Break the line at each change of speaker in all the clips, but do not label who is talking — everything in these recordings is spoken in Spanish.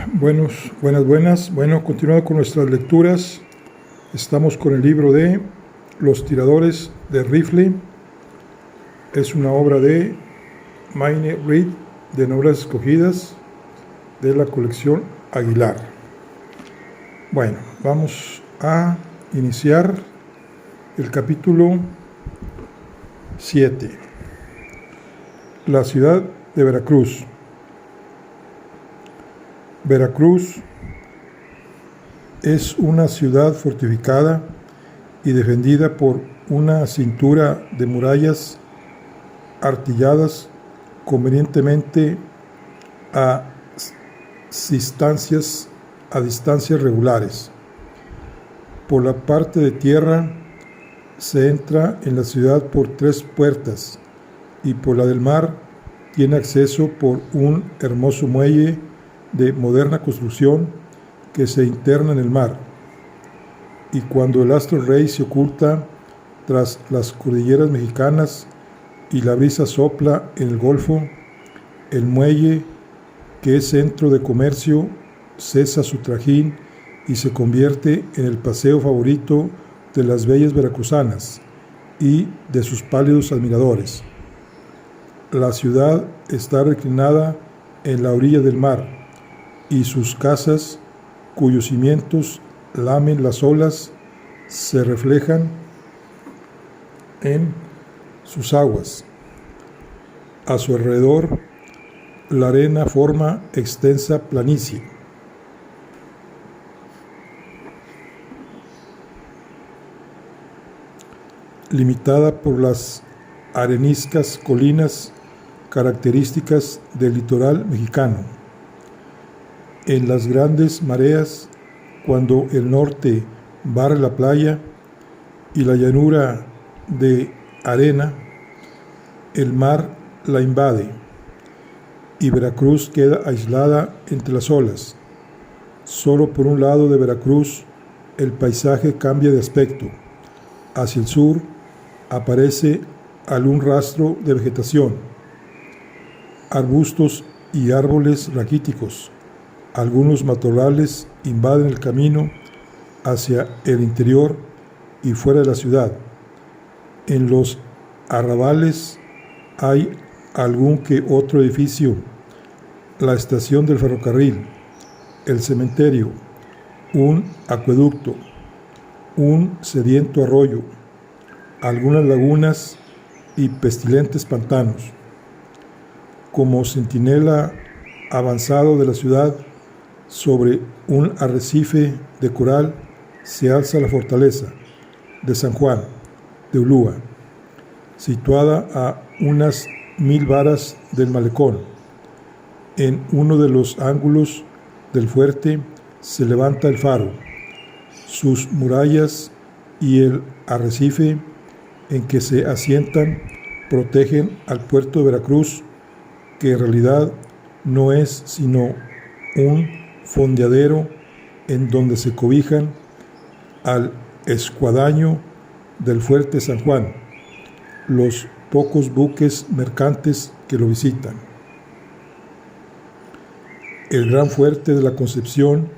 Buenas. Bueno, continuando con nuestras lecturas, estamos con el libro de Los tiradores de rifle. Es una obra de Mayne Reid, de novelas escogidas, de la colección Aguilar. Bueno, vamos a iniciar el capítulo 7. La ciudad de Veracruz. Veracruz es una ciudad fortificada y defendida por una cintura de murallas artilladas convenientemente a distancias regulares. Por la parte de tierra se entra en la ciudad por 3 puertas y por la del mar tiene acceso por un hermoso muelle de moderna construcción que se interna en el mar. Y cuando el astro rey se oculta tras las cordilleras mexicanas y la brisa sopla en el golfo, el muelle, que es centro de comercio, cesa su trajín y se convierte en el paseo favorito de las bellas veracruzanas y de sus pálidos admiradores. La ciudad está reclinada en la orilla del mar, y sus casas, cuyos cimientos lamen las olas, se reflejan en sus aguas. A su alrededor, la arena forma extensa planicie. Limitada por las areniscas colinas características del litoral mexicano. En las grandes mareas, cuando el norte barre la playa y la llanura de arena, el mar la invade y Veracruz queda aislada entre las olas. Solo por un lado de Veracruz el paisaje cambia de aspecto. Hacia el sur aparece algún rastro de vegetación, arbustos y árboles raquíticos. Algunos matorrales invaden el camino hacia el interior y fuera de la ciudad. En los arrabales hay algún que otro edificio, la estación del ferrocarril, el cementerio, un acueducto, un sediento arroyo, algunas lagunas y pestilentes pantanos. Como centinela avanzado de la ciudad, sobre un arrecife de coral se alza la fortaleza de San Juan de Ulúa, situada a unas 1000 varas del malecón. En uno de los ángulos del fuerte se levanta el faro. Sus murallas y el arrecife en que se asientan protegen al puerto de Veracruz, que en realidad no es sino un fondeadero en donde se cobijan al escuadaño del fuerte San Juan los pocos buques mercantes que lo visitan. El gran fuerte de la Concepción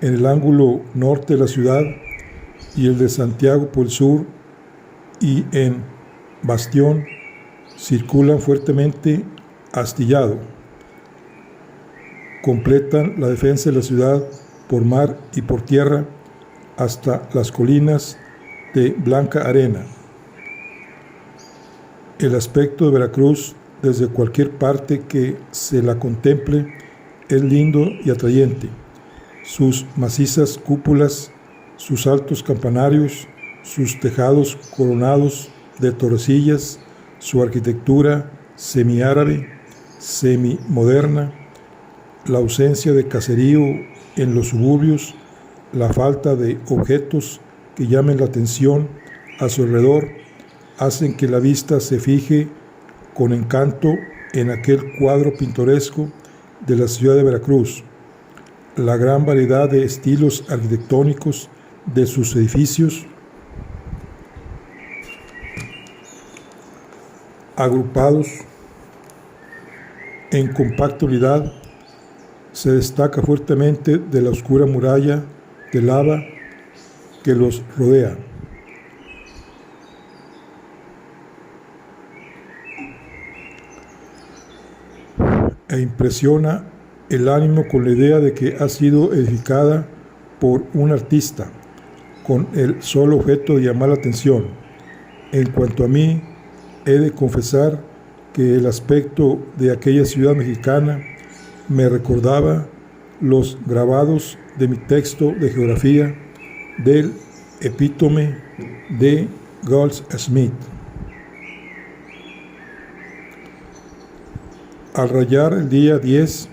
en el ángulo norte de la ciudad y el de Santiago por el sur y en Bastión circulan fuertemente astillado. Completan la defensa de la ciudad por mar y por tierra hasta las colinas de blanca arena. El aspecto de Veracruz desde cualquier parte que se la contemple es lindo y atrayente. Sus macizas cúpulas, sus altos campanarios, sus tejados coronados de torrecillas, su arquitectura semiárabe, semimoderna, la ausencia de caserío en los suburbios, la falta de objetos que llamen la atención a su alrededor, hacen que la vista se fije con encanto en aquel cuadro pintoresco de la ciudad de Veracruz. La gran variedad de estilos arquitectónicos de sus edificios, agrupados en compacta unidad, se destaca fuertemente de la oscura muralla de lava que los rodea. E impresiona el ánimo con la idea de que ha sido edificada por un artista, con el solo objeto de llamar la atención. En cuanto a mí, he de confesar que el aspecto de aquella ciudad mexicana me recordaba los grabados de mi texto de geografía del Epítome de Goldsmith. Al rayar el día 10,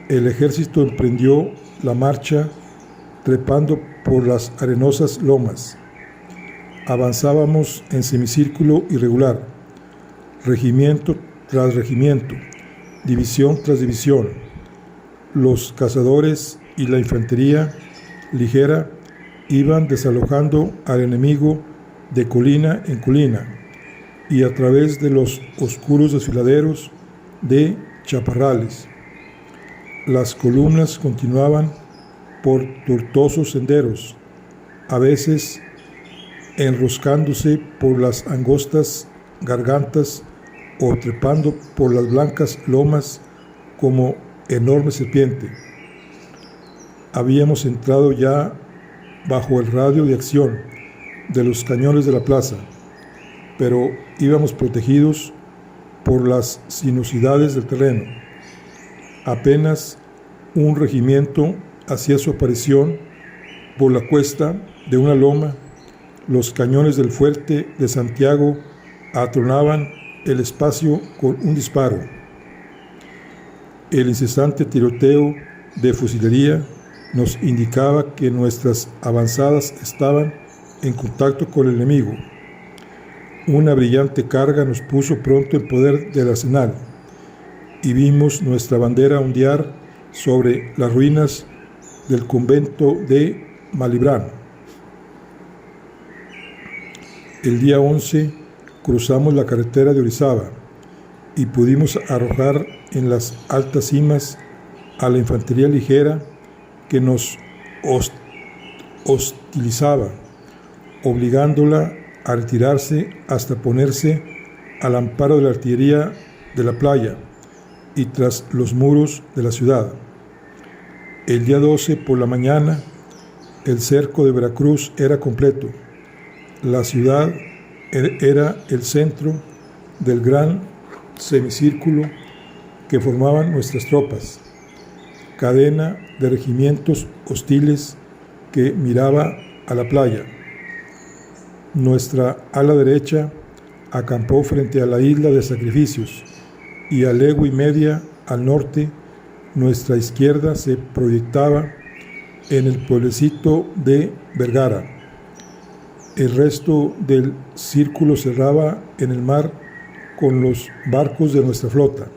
el ejército emprendió la marcha trepando por las arenosas lomas. Avanzábamos en semicírculo irregular, regimiento tras regimiento, división tras división. Los cazadores y la infantería ligera iban desalojando al enemigo de colina en colina y a través de los oscuros desfiladeros de chaparrales. Las columnas continuaban por tortuosos senderos, a veces enroscándose por las angostas gargantas o trepando por las blancas lomas como enorme serpiente. Habíamos entrado ya bajo el radio de acción de los cañones de la plaza, pero íbamos protegidos por las sinuosidades del terreno. Apenas un regimiento hacía su aparición por la cuesta de una loma. Los cañones del fuerte de Santiago atronaban el espacio con un disparo. El incesante tiroteo de fusilería nos indicaba que nuestras avanzadas estaban en contacto con el enemigo. Una brillante carga nos puso pronto en poder del arsenal y vimos nuestra bandera ondear sobre las ruinas del convento de Malibran. El día 11 cruzamos la carretera de Orizaba y pudimos arrojar en las altas cimas a la infantería ligera que nos hostilizaba, obligándola a retirarse hasta ponerse al amparo de la artillería de la playa y tras los muros de la ciudad. El día 12 por la mañana, el cerco de Veracruz era completo. La ciudad era el centro del gran semicírculo que formaban nuestras tropas, cadena de regimientos hostiles que miraba a la playa. Nuestra ala derecha acampó frente a la isla de Sacrificios y a legua y media al norte nuestra izquierda se proyectaba en el pueblecito de Vergara. El resto del círculo cerraba en el mar con los barcos de nuestra flota.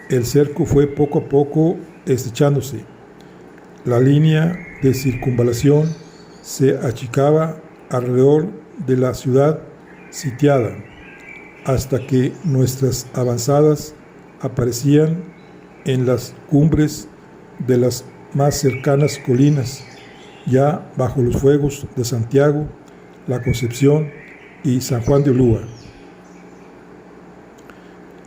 El cerco fue poco a poco estrechándose. La línea de circunvalación se achicaba alrededor de la ciudad sitiada, hasta que nuestras avanzadas aparecían en las cumbres de las más cercanas colinas, ya bajo los fuegos de Santiago, La Concepción y San Juan de Ulúa.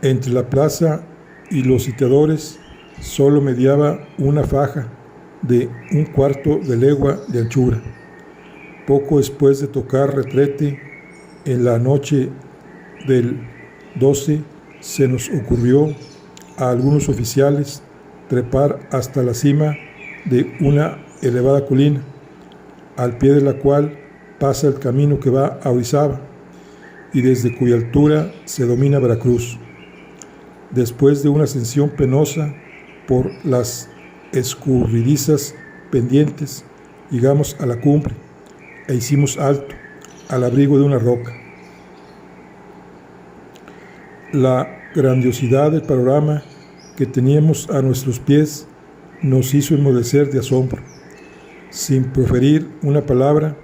Entre la plaza y los sitiadores solo mediaba una faja de un cuarto de legua de anchura. Poco después de tocar retrete, en la noche del 12, se nos ocurrió a algunos oficiales trepar hasta la cima de una elevada colina, al pie de la cual pasa el camino que va a Orizaba y desde cuya altura se domina Veracruz. Después de una ascensión penosa por las escurridizas pendientes, llegamos a la cumbre e hicimos alto al abrigo de una roca. La grandiosidad del panorama que teníamos a nuestros pies nos hizo enmudecer de asombro. Sin proferir una palabra,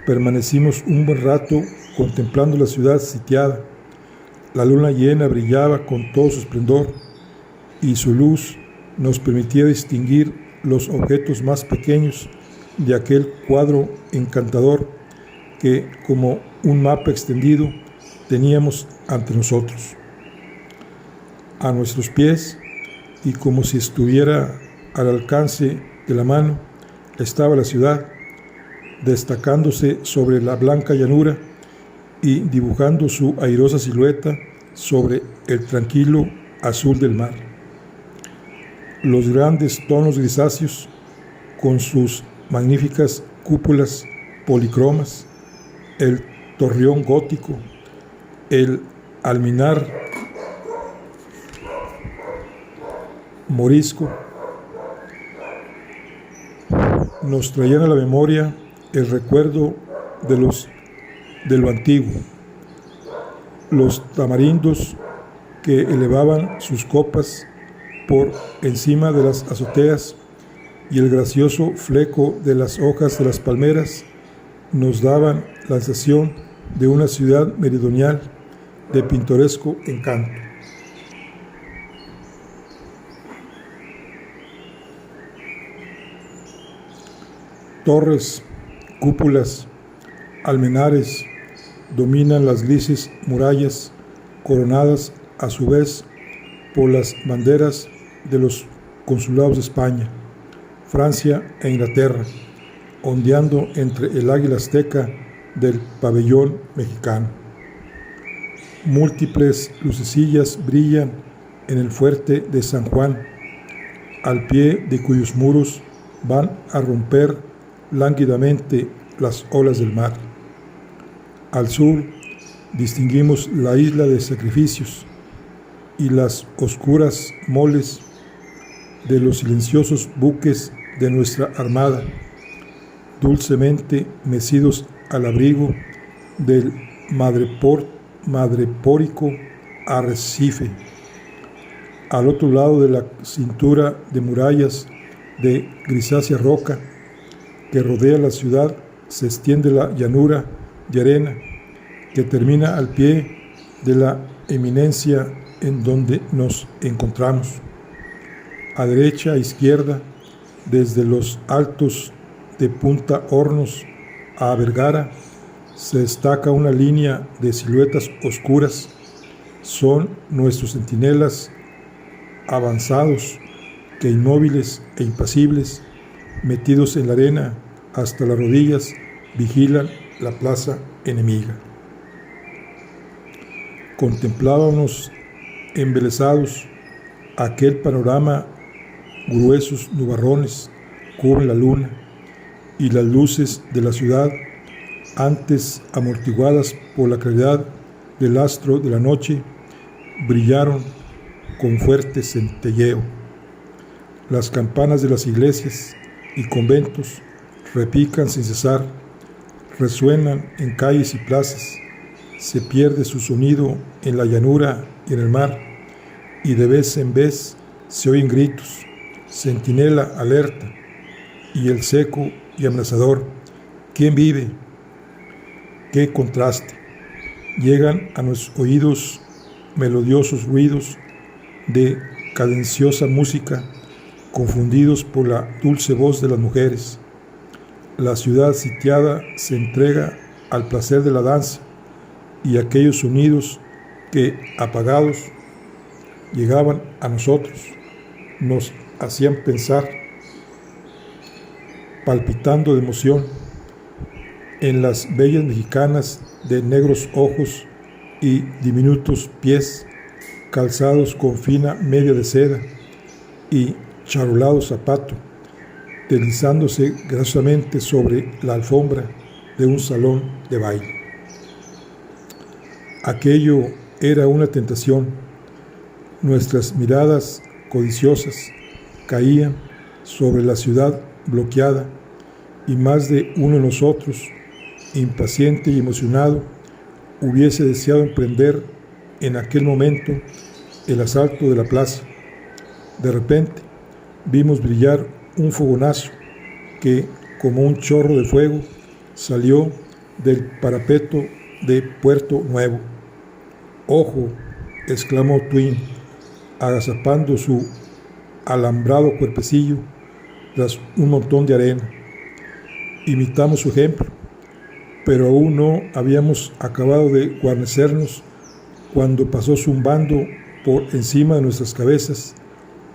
permanecimos un buen rato contemplando la ciudad sitiada. La luna llena brillaba con todo su esplendor y su luz nos permitía distinguir los objetos más pequeños de aquel cuadro encantador que, como un mapa extendido, teníamos ante nosotros. A nuestros pies, y como si estuviera al alcance de la mano, estaba la ciudad, destacándose sobre la blanca llanura y dibujando su airosa silueta sobre el tranquilo azul del mar. Los grandes tonos grisáceos, con sus magníficas cúpulas policromas, el torreón gótico, el alminar morisco, nos traían a la memoria el recuerdo de lo antiguo, los tamarindos que elevaban sus copas por encima de las azoteas y el gracioso fleco de las hojas de las palmeras nos daban la sensación de una ciudad meridional de pintoresco encanto. Torres, cúpulas, almenares dominan las grises murallas, coronadas a su vez por las banderas de los consulados de España, Francia e Inglaterra, ondeando entre el águila azteca del pabellón mexicano. Múltiples lucecillas brillan en el fuerte de San Juan, al pie de cuyos muros van a romper lánguidamente las olas del mar. Al sur distinguimos la isla de Sacrificios y las oscuras moles de los silenciosos buques de nuestra armada, dulcemente mecidos al abrigo del madrepórico arrecife. Al otro lado de la cintura de murallas de grisácea roca que rodea la ciudad se extiende la llanura de arena que termina al pie de la eminencia en donde nos encontramos. A derecha e izquierda, desde los altos de Punta Hornos a Vergara, se destaca una línea de siluetas oscuras. Son nuestros centinelas avanzados que, inmóviles e impasibles, metidos en la arena hasta las rodillas, vigilan la plaza enemiga. Contemplábamos embelesados aquel panorama. Gruesos nubarrones cubren la luna y las luces de la ciudad, antes amortiguadas por la claridad del astro de la noche, brillaron con fuerte centelleo. Las campanas de las iglesias y conventos repican sin cesar, resuenan en calles y plazas, se pierde su sonido en la llanura y en el mar, y de vez en vez se oyen gritos, centinela alerta, y el seco y amenazador, ¿quién vive? ¡Qué contraste! Llegan a nuestros oídos melodiosos ruidos de cadenciosa música, confundidos por la dulce voz de las mujeres. La ciudad sitiada se entrega al placer de la danza, y aquellos sonidos que, apagados, llegaban a nosotros, nos hacían pensar, palpitando de emoción, en las bellas mexicanas de negros ojos y diminutos pies, calzados con fina media de seda y charolado zapato, deslizándose graciosamente sobre la alfombra de un salón de baile. Aquello era una tentación. Nuestras miradas codiciosas caían sobre la ciudad bloqueada, y más de uno de nosotros, impaciente y emocionado, hubiese deseado emprender en aquel momento el asalto de la plaza. De repente vimos brillar un fogonazo que, como un chorro de fuego, salió del parapeto de Puerto Nuevo. ¡Ojo!, exclamó Twin, agazapando su alambrado cuerpecillo tras un montón de arena. Imitamos su ejemplo, pero aún no habíamos acabado de guarnecernos cuando pasó zumbando por encima de nuestras cabezas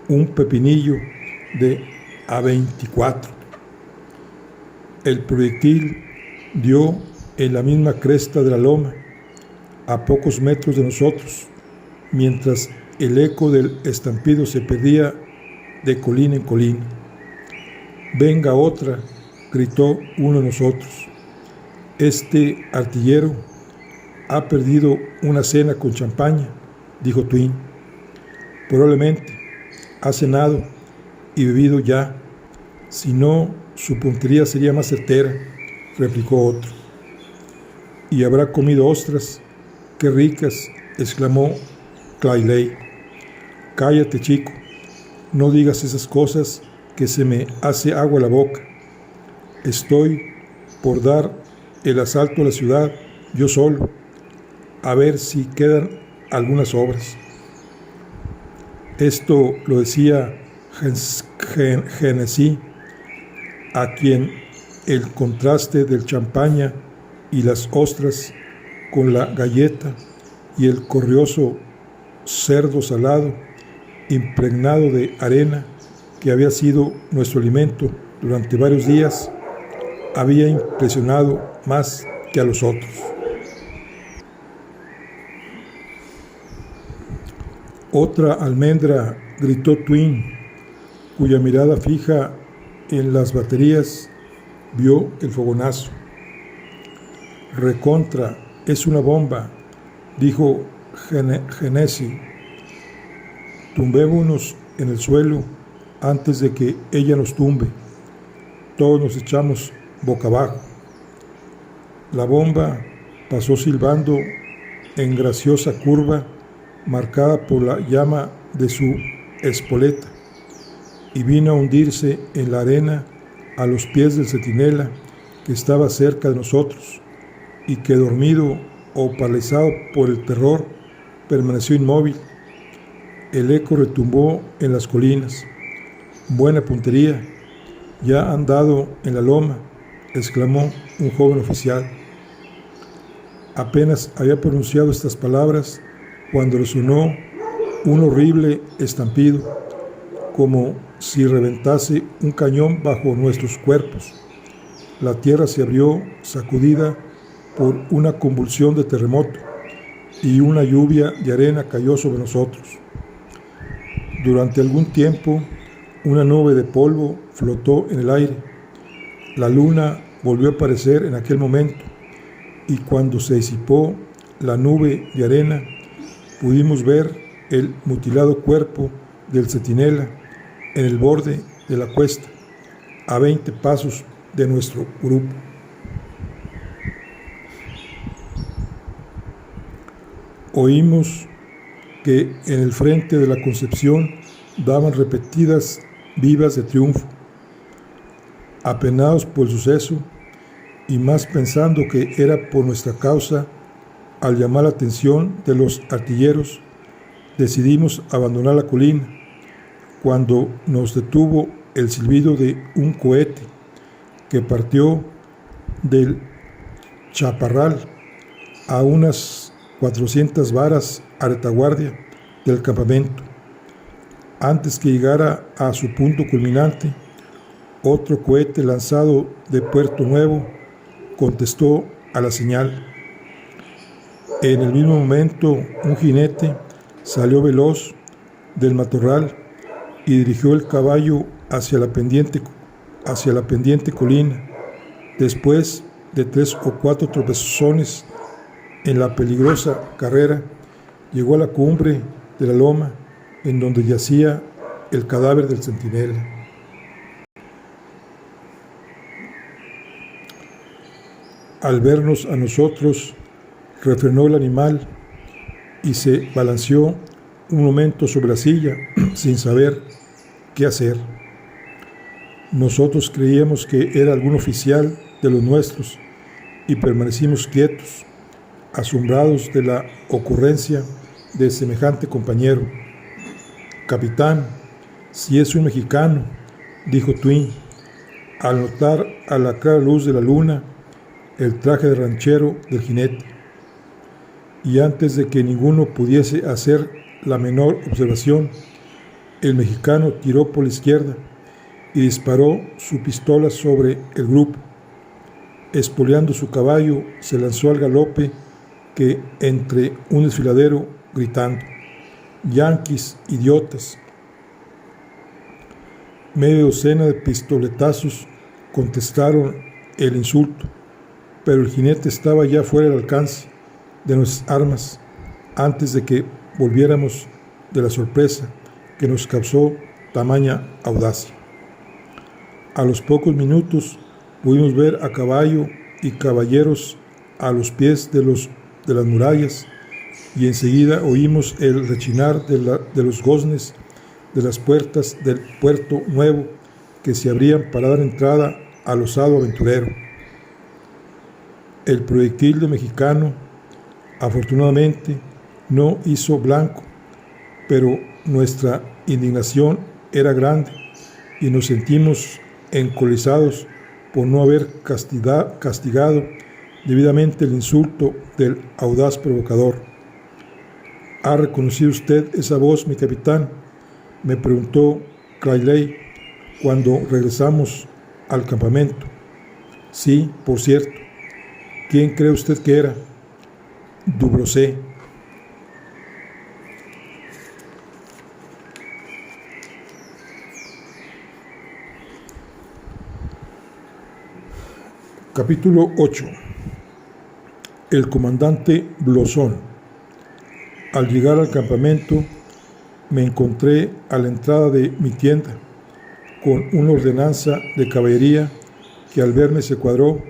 un pepinillo de A24. El proyectil dio en la misma cresta de la loma, a pocos metros de nosotros, mientras el eco del estampido se perdía de colina en colina. «Venga otra», gritó uno de nosotros. «Este artillero ha perdido una cena con champaña», dijo Twin. «Probablemente ha cenado y bebido ya, si no, su puntería sería más certera», replicó otro. «Y habrá comido ostras, qué ricas», exclamó Clayley. «Cállate, chico, no digas esas cosas que se me hace agua la boca. Estoy por dar el asalto a la ciudad yo solo, a ver si quedan algunas obras». Esto lo decía Hennessy, a quien el contraste del champaña y las ostras con la galleta y el corrioso cerdo salado impregnado de arena que había sido nuestro alimento durante varios días había impresionado más que a los otros. «Otra almendra», gritó Twin, cuya mirada fija en las baterías vio el fogonazo. «Recontra, es una bomba», dijo Hennessy. «Tumbémonos en el suelo antes de que ella nos tumbe». Todos nos echamos boca abajo. La bomba pasó silbando en graciosa curva marcada por la llama de su espoleta y vino a hundirse en la arena a los pies del centinela que estaba cerca de nosotros y que, dormido o paralizado por el terror, permaneció inmóvil. El eco retumbó en las colinas. «Buena puntería, ya han dado en la loma», exclamó un joven oficial. Apenas había pronunciado estas palabras cuando resonó un horrible estampido, como si reventase un cañón bajo nuestros cuerpos. La tierra se abrió, sacudida por una convulsión de terremoto, y una lluvia de arena cayó sobre nosotros. Durante algún tiempo, una nube de polvo flotó en el aire. La luna volvió a aparecer en aquel momento, y cuando se disipó la nube de arena, pudimos ver el mutilado cuerpo del centinela en el borde de la cuesta, a 20 pasos de nuestro grupo. Oímos que en el frente de la Concepción daban repetidas vivas de triunfo. Apenados por el suceso, y más pensando que era por nuestra causa, al llamar la atención de los artilleros, decidimos abandonar la colina, cuando nos detuvo el silbido de un cohete que partió del chaparral a unas 400 varas a retaguardia del campamento. Antes que llegara a su punto culminante, otro cohete lanzado de Puerto Nuevo contestó a la señal. En el mismo momento, un jinete salió veloz del matorral y dirigió el caballo hacia la pendiente colina. Después de 3 o 4 tropezones en la peligrosa carrera, llegó a la cumbre de la loma, en donde yacía el cadáver del centinela. Al vernos a nosotros, refrenó el animal y se balanceó un momento sobre la silla sin saber qué hacer. Nosotros creíamos que era algún oficial de los nuestros y permanecimos quietos, asombrados de la ocurrencia de semejante compañero. «Capitán», Si es un mexicano, dijo Twin, al notar a la clara luz de la luna el traje de ranchero del jinete. Y antes de que ninguno pudiese hacer la menor observación, el mexicano tiró por la izquierda y disparó su pistola sobre el grupo. Espoleando su caballo, se lanzó al galope que entre un desfiladero gritando: «¡Yanquis, idiotas!». Media docena de pistoletazos contestaron el insulto, pero el jinete estaba ya fuera del alcance de nuestras armas antes de que volviéramos de la sorpresa que nos causó tamaña audacia. A los pocos minutos pudimos ver a caballo y caballeros a los pies de las murallas, y enseguida oímos el rechinar de los goznes de las puertas del puerto nuevo que se abrían para dar entrada al osado aventurero. El proyectil de mexicano, afortunadamente, no hizo blanco, pero nuestra indignación era grande y nos sentimos encolerizados por no haber castigado debidamente el insulto del audaz provocador. ¿Ha reconocido usted esa voz, mi capitán?, me preguntó Clayley cuando regresamos al campamento. Sí, por cierto. ¿Quién cree usted que era? Dubrosé. Capítulo 8. El comandante Blosón. Al llegar al campamento, me encontré a la entrada de mi tienda con una ordenanza de caballería que al verme se cuadró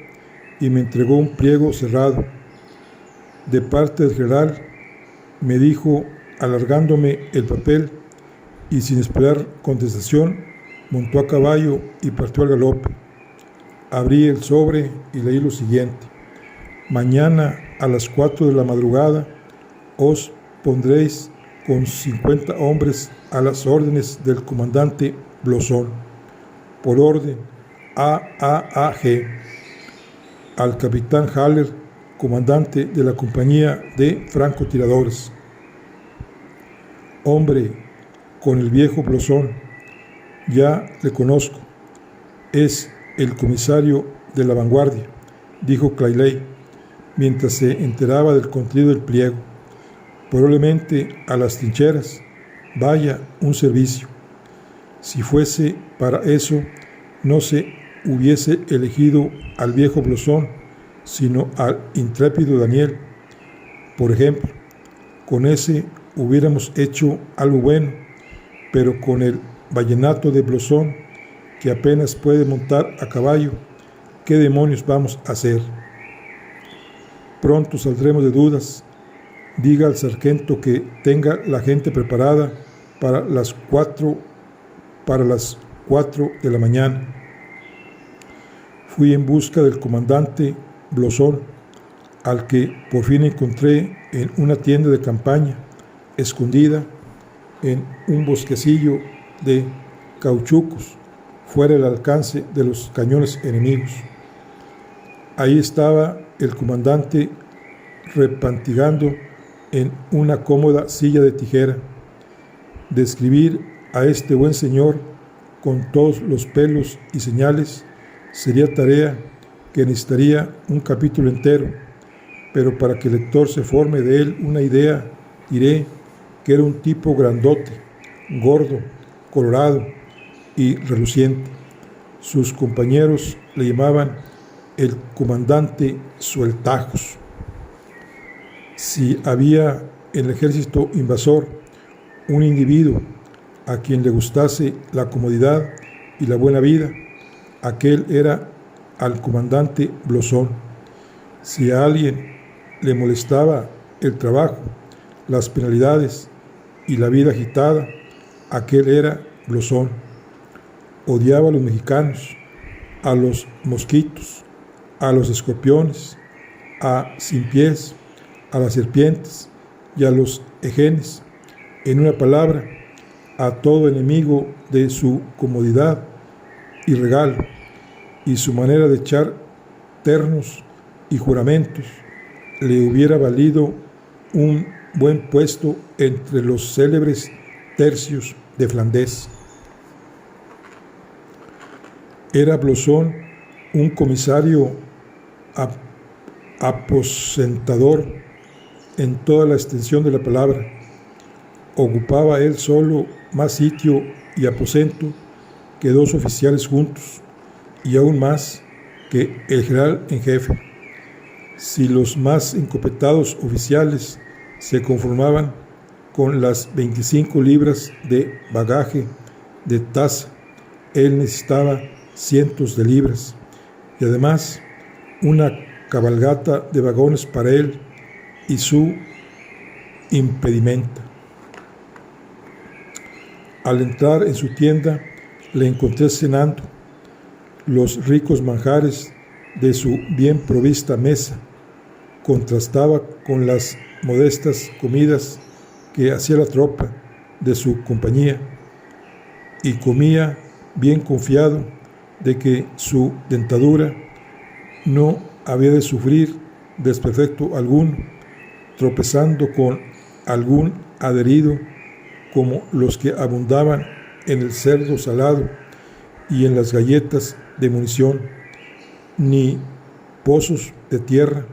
y me entregó un pliego cerrado. De parte del general, me dijo, alargándome el papel, y sin esperar contestación, montó a caballo y partió al galope. Abrí el sobre y leí lo siguiente: mañana a las 4 de la madrugada os pondréis con 50 hombres a las órdenes del comandante Blosón, por orden AAAG, al capitán Haller, comandante de la compañía de francotiradores. Hombre, con el viejo Blosón, ya le conozco, es el comisario de la vanguardia, dijo Clayley, mientras se enteraba del contenido del pliego. Probablemente a las trincheras. Vaya un servicio. Si fuese para eso, no se hubiese elegido al viejo Blosón, sino al intrépido Daniel. Por ejemplo, con ese hubiéramos hecho algo bueno, pero con el vallenato de Blosón, que apenas puede montar a caballo, ¿qué demonios vamos a hacer? Pronto saldremos de dudas. Diga al sargento que tenga la gente preparada para las 4 de la mañana. Fui en busca del comandante Blosón, al que por fin encontré en una tienda de campaña, escondida en un bosquecillo de cauchucos, fuera del alcance de los cañones enemigos. Ahí estaba el comandante repantigando en una cómoda silla de tijera. Describir a este buen señor con todos los pelos y señales sería tarea que necesitaría un capítulo entero, pero para que el lector se forme de él una idea, diré que era un tipo grandote, gordo, colorado y reluciente. Sus compañeros le llamaban el comandante Sueltajos. Si había en el ejército invasor un individuo a quien le gustase la comodidad y la buena vida, aquel era al comandante Blosón. Si a alguien le molestaba el trabajo, las penalidades y la vida agitada, aquel era Blosón. Odiaba a los mexicanos, a los mosquitos, a los escorpiones, a sin pies, a las serpientes y a los ejenes. En una palabra, a todo enemigo de su comodidad y regalo, y su manera de echar ternos y juramentos le hubiera valido un buen puesto entre los célebres tercios de Flandes. Era Blouson un comisario aposentador en toda la extensión de la palabra. Ocupaba él solo más sitio y aposento que 2 oficiales juntos, y aún más que el general en jefe. Si los más encopetados oficiales se conformaban con las 25 libras de bagaje de taza, él necesitaba cientos de libras, y además una cabalgata de vagones para él y su impedimenta. Al entrar en su tienda, le encontré cenando los ricos manjares de su bien provista mesa. Contrastaba con las modestas comidas que hacía la tropa de su compañía, y comía bien confiado de que su dentadura no había de sufrir desperfecto alguno, tropezando con algún adherido como los que abundaban en el cerdo salado y en las galletas de munición, ni pozos de tierra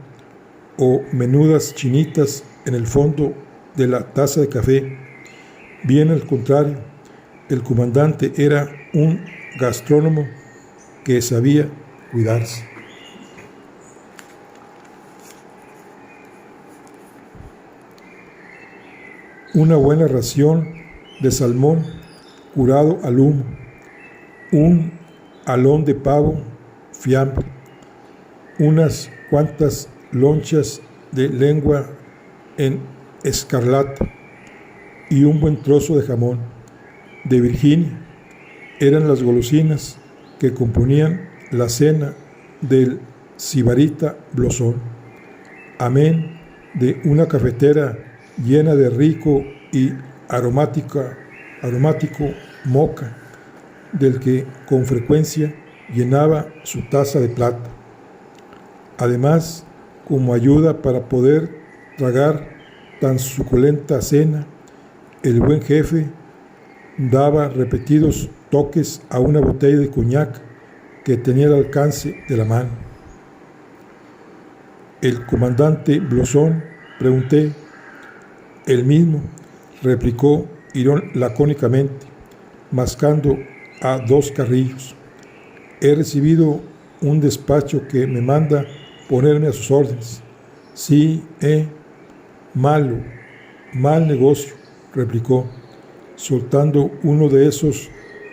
o menudas chinitas en el fondo de la taza de café. Bien al contrario, el comandante era un gastrónomo que sabía cuidarse. Una buena ración de salmón curado al humo, un alón de pavo fiambre, unas cuantas lonchas de lengua en escarlata y un buen trozo de jamón de Virginia eran las golosinas que componían la cena del sibarita Blouson, amén de una cafetera llena de rico y aromático moca, del que con frecuencia llenaba su taza de plata. Además, como ayuda para poder tragar tan suculenta cena, el buen jefe daba repetidos toques a una botella de coñac que tenía al alcance de la mano. ¿El comandante Blouson?, pregunté. El mismo, replicó lacónicamente, mascando a 2 carrillos. He recibido un despacho que me manda ponerme a sus órdenes. Sí, mal negocio, replicó, soltando uno de esos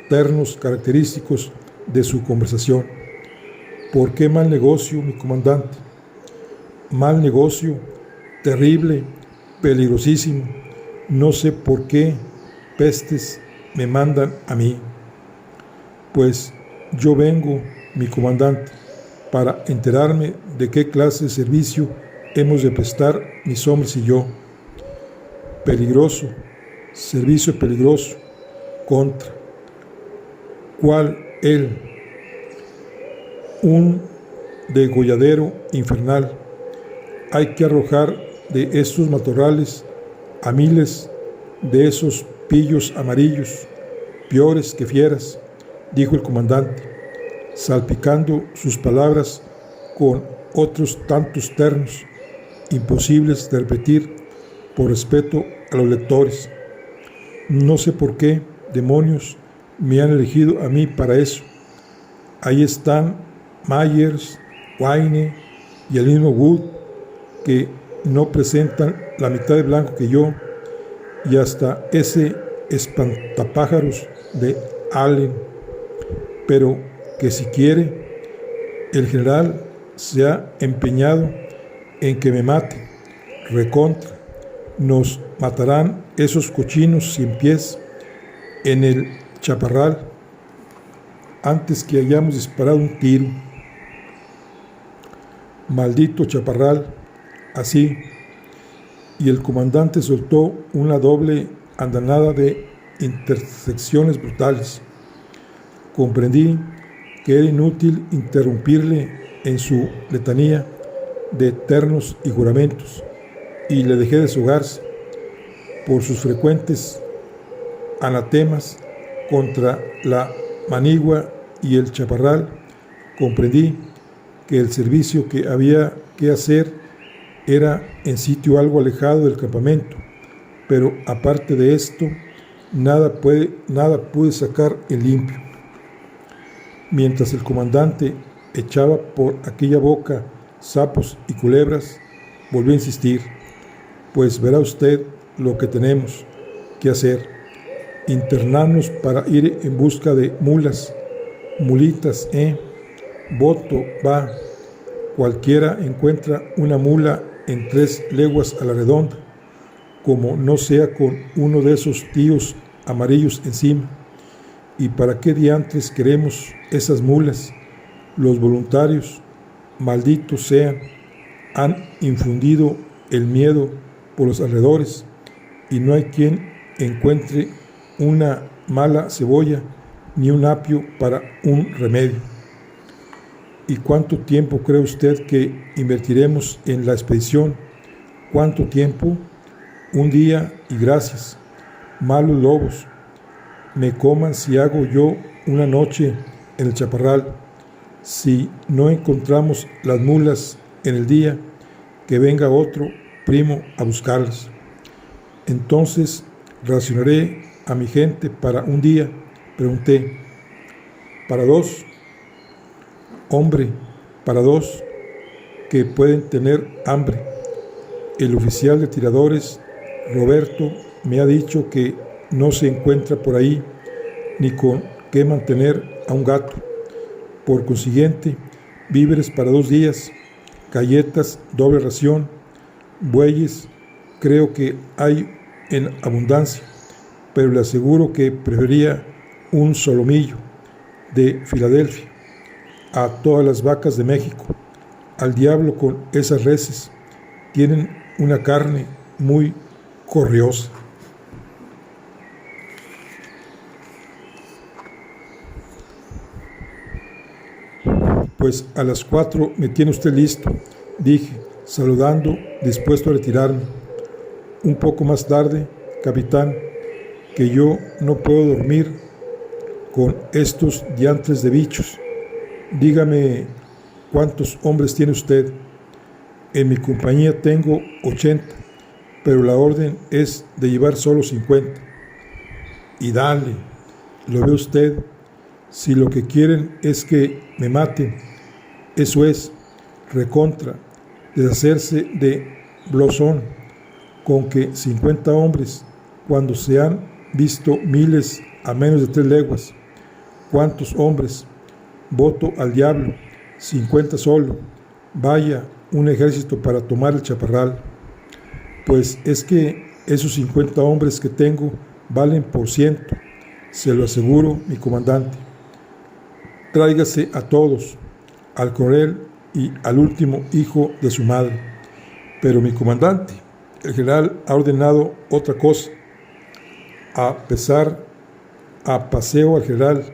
ternos característicos de su conversación. ¿Por qué mal negocio, mi comandante? Mal negocio, terrible, peligrosísimo. No sé por qué pestes me mandan a mí. Pues yo vengo, mi comandante, para enterarme de qué clase de servicio hemos de prestar mis hombres y yo. Peligroso, servicio peligroso, contra. ¿Cuál él? Un degolladero infernal. Hay que arrojar de estos matorrales a miles de esos pillos amarillos, peores que fieras, dijo el comandante, salpicando sus palabras con otros tantos ternos, imposibles de repetir por respeto a los lectores. No sé por qué demonios me han elegido a mí para eso. Ahí están Myers, Wayne y el mismo Wood, que no presentan la mitad de blanco que yo, y hasta ese espantapájaros de Allen, pero que si quiere, el general se ha empeñado en que me mate. Recontra, nos matarán esos cochinos sin pies en el chaparral antes que hayamos disparado un tiro. Maldito chaparral, así. Y el comandante soltó una doble andanada de intersecciones brutales. Comprendí que era inútil interrumpirle en su letanía de ternos y juramentos, y le dejé deshogarse por sus frecuentes anatemas contra la manigua y el chaparral. Comprendí que el servicio que había que hacer era en sitio algo alejado del campamento, pero aparte de esto, nada pude sacar en limpio. Mientras el comandante echaba por aquella boca sapos y culebras, volví a insistir: pues verá usted lo que tenemos que hacer: internarnos para ir en busca de mulitas, voto, va, cualquiera encuentra una mula en 3 leguas a la redonda, como no sea con uno de esos tíos amarillos encima. ¿Y para qué diantres queremos esas mulas? Los voluntarios, malditos sean, han infundido el miedo por los alrededores, y no hay quien encuentre una mala cebolla ni un apio para un remedio. ¿Y cuánto tiempo cree usted que invertiremos en la expedición? ¿Cuánto tiempo? Un día y gracias. Malos lobos, me coman si hago yo una noche en el chaparral. Si no encontramos las mulas en el día, que venga otro primo a buscarlas. Entonces racionaré a mi gente para un día. Pregunté: ¿para 2? Hombre, para 2 que pueden tener hambre. El oficial de tiradores, Roberto, me ha dicho que no se encuentra por ahí ni con qué mantener a un gato. Por consiguiente, víveres para 2 días, galletas doble ración, bueyes creo que hay en abundancia, pero le aseguro que prefería un solomillo de Filadelfia a todas las vacas de México. Al diablo con esas reses, tienen una carne muy corriosa. Pues a las 4 me tiene usted listo, dije, saludando, dispuesto a retirarme. Un poco más tarde, capitán, que yo no puedo dormir con estos diantres de bichos. Dígame, ¿cuántos hombres tiene usted? En mi compañía tengo 80, pero la orden es de llevar solo 50. Y dale, ¿lo ve usted? Si lo que quieren es que me maten, eso es, recontra, deshacerse de Blosón, con que 50 hombres, cuando se han visto miles a menos de 3 leguas. ¿Cuántos hombres? Voto al diablo, 50 solo. Vaya, un ejército para tomar el chaparral. Pues es que esos 50 hombres que tengo valen por 100, se lo aseguro, mi comandante. Tráigase a todos, al coronel y al último hijo de su madre. Pero mi comandante, el general ha ordenado otra cosa. A paseo al general,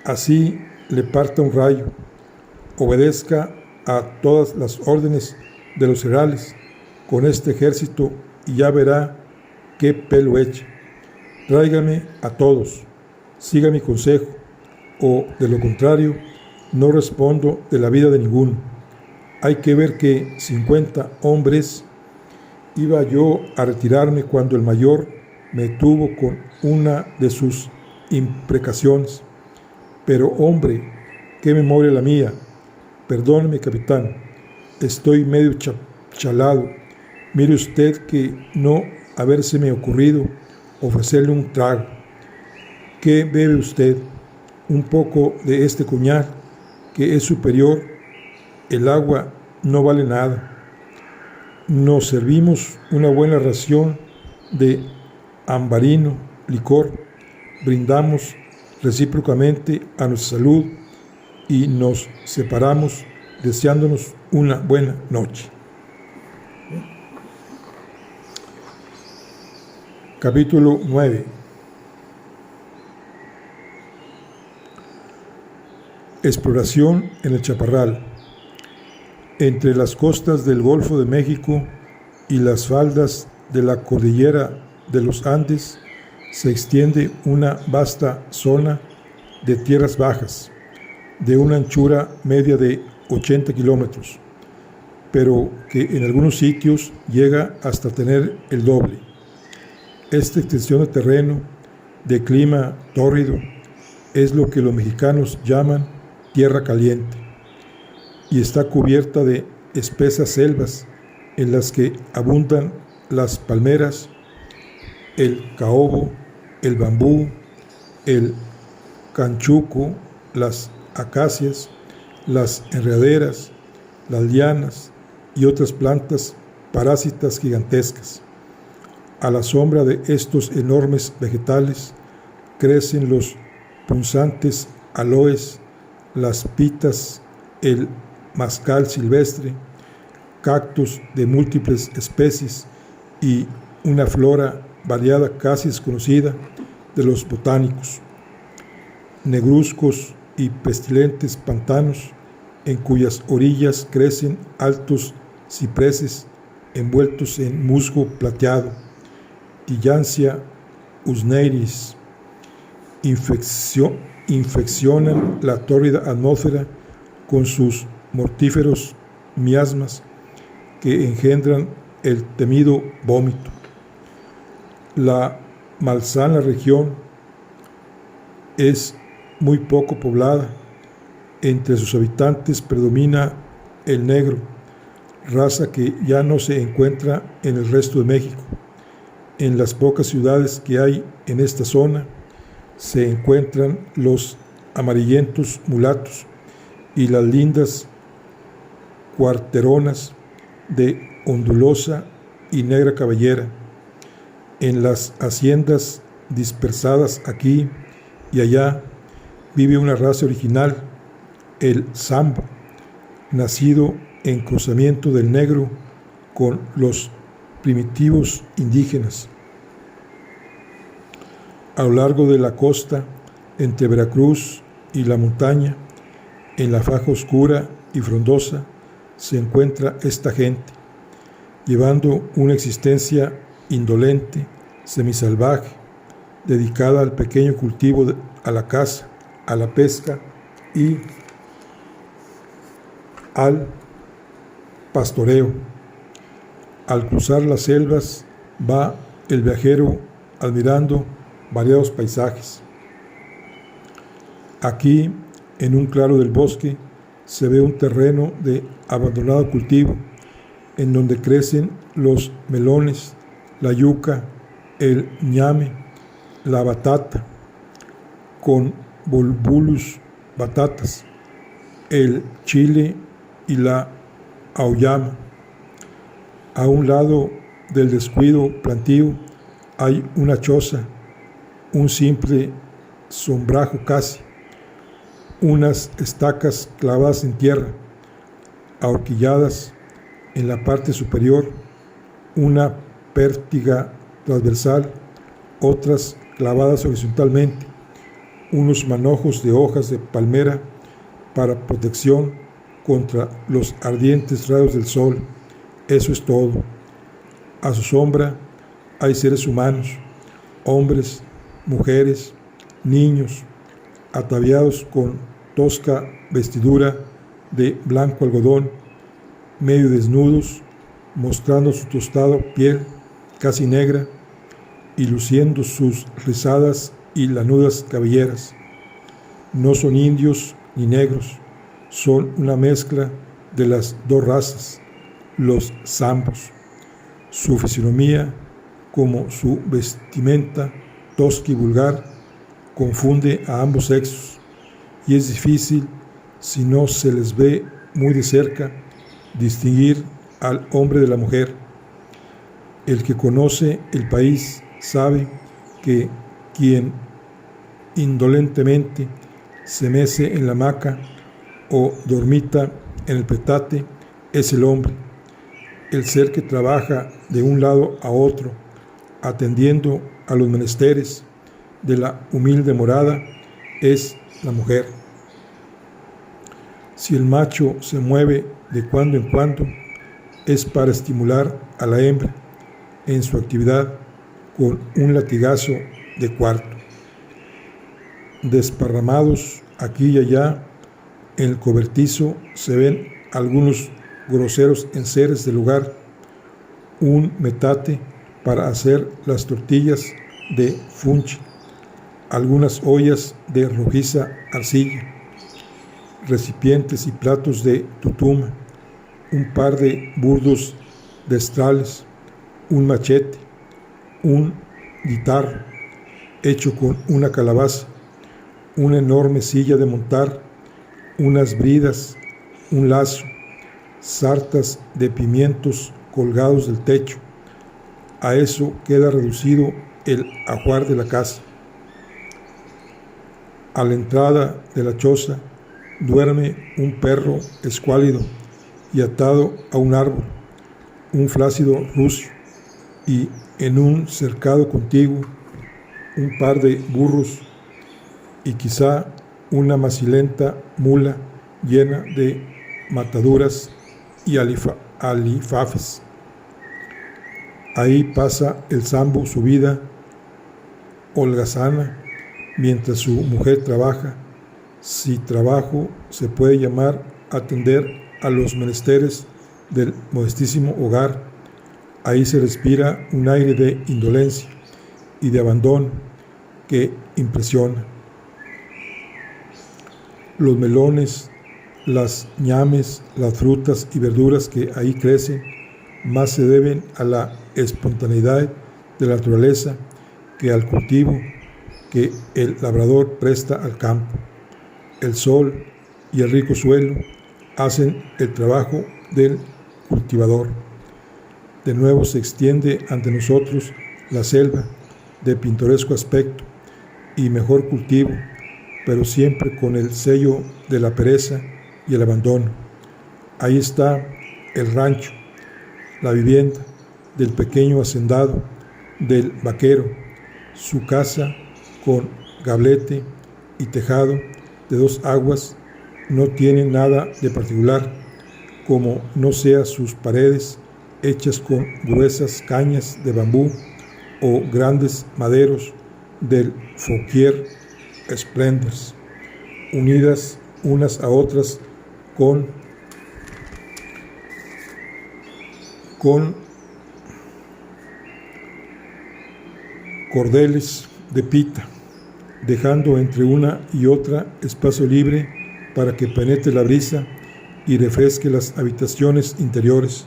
así le parta un rayo. Obedezca a todas las órdenes de los generales con este ejército y ya verá qué pelo echa. Tráigame a todos, siga mi consejo, o de lo contrario, no respondo de la vida de ninguno. Hay que ver que 50 hombres. Iba yo a retirarme cuando el mayor me tuvo con una de sus imprecaciones. Pero hombre, qué memoria la mía. Perdóneme, capitán, estoy medio chalado. Mire usted que no habérseme ocurrido ofrecerle un trago. ¿Qué bebe usted? Un poco de este coñac, que es superior. El agua no vale nada. Nos servimos una buena ración de ambarino, licor, brindamos recíprocamente a nuestra salud y nos separamos deseándonos una buena noche. Capítulo 9. Exploración en el Chaparral. Entre las costas del Golfo de México y las faldas de la cordillera de los Andes se extiende una vasta zona de tierras bajas, de una anchura media de 80 kilómetros, pero que en algunos sitios llega hasta tener el doble. Esta extensión de terreno, de clima tórrido, es lo que los mexicanos llaman tierra caliente, y está cubierta de espesas selvas en las que abundan las palmeras, el caobo, el bambú, el canchuco, las acacias, las enredaderas, las lianas y otras plantas parásitas gigantescas. A la sombra de estos enormes vegetales crecen los punzantes aloes, las pitas, el mazcal silvestre, cactus de múltiples especies y una flora variada casi desconocida de los botánicos. Negruzcos y pestilentes pantanos en cuyas orillas crecen altos cipreses envueltos en musgo plateado, Tillandsia usneiris, infeccionan la tórrida atmósfera con sus mortíferos miasmas que engendran el temido vómito. La malsana región es muy poco poblada. Entre sus habitantes predomina el negro, raza que ya no se encuentra en el resto de México. En las pocas ciudades que hay en esta zona se encuentran los amarillentos mulatos y las lindas cuarteronas de ondulosa y negra cabellera. En las haciendas dispersadas aquí y allá vive una raza original, el sambo, nacido en cruzamiento del negro con los primitivos indígenas. A lo largo de la costa, entre Veracruz y la montaña, en la faja oscura y frondosa, se encuentra esta gente, llevando una existencia indolente, semisalvaje, dedicada al pequeño cultivo, a la caza, a la pesca y al pastoreo. Al cruzar las selvas va el viajero admirando variados paisajes. Aquí, en un claro del bosque, se ve un terreno de abandonado cultivo, en donde crecen los melones, la yuca, el ñame, la batata, con bulbulus batatas, el chile y la auyama. A un lado del descuido plantío hay una choza, un simple sombrajo casi, unas estacas clavadas en tierra, ahorquilladas en la parte superior, una pértiga transversal, otras clavadas horizontalmente, unos manojos de hojas de palmera para protección contra los ardientes rayos del sol. Eso es todo. A su sombra hay seres humanos, hombres, mujeres, niños, ataviados con tosca vestidura de blanco algodón, medio desnudos, mostrando su tostada piel casi negra y luciendo sus rizadas y lanudas cabelleras. No son indios ni negros, son una mezcla de las dos razas, los zambos. Su fisonomía, como su vestimenta tosca y vulgar, confunde a ambos sexos, y es difícil, si no se les ve muy de cerca, distinguir al hombre de la mujer. El que conoce el país sabe que quien indolentemente se mece en la hamaca o dormita en el petate es el hombre. El ser que trabaja de un lado a otro, atendiendo a los menesteres de la humilde morada, es la mujer. Si el macho se mueve de cuando en cuando, es para estimular a la hembra en su actividad con un latigazo de cuarto. Desparramados aquí y allá en el cobertizo se ven algunos groseros enseres del lugar, un metate para hacer las tortillas de funchi, algunas ollas de rojiza arcilla, recipientes y platos de tutuma, un par de burdos destrales, un machete, un guitarro hecho con una calabaza, una enorme silla de montar, unas bridas, un lazo, sartas de pimientos colgados del techo. A eso queda reducido el ajuar de la casa. A la entrada de la choza duerme un perro escuálido y atado a un árbol, un flácido rucio, y en un cercado contiguo un par de burros y quizá una macilenta mula llena de mataduras y alifafes. Ahí pasa el sambo su vida holgazana mientras su mujer trabaja, si trabajo se puede llamar atender a los menesteres del modestísimo hogar. Ahí se respira un aire de indolencia y de abandono que impresiona. Los melones, las ñames, las frutas y verduras que ahí crecen más se deben a la espontaneidad de la naturaleza que al cultivo que el labrador presta al campo. El sol y el rico suelo hacen el trabajo del cultivador. De nuevo se extiende ante nosotros la selva de pintoresco aspecto y mejor cultivo, pero siempre con el sello de la pereza y el abandono. Ahí está el rancho, la vivienda del pequeño hacendado, del vaquero, su casa con gablete y tejado de dos aguas no tiene nada de particular, como no sea sus paredes hechas con gruesas cañas de bambú o grandes maderos del Fouquier Splendors, unidas unas a otras con cordeles de pita, dejando entre una y otra espacio libre para que penetre la brisa y refresque las habitaciones interiores.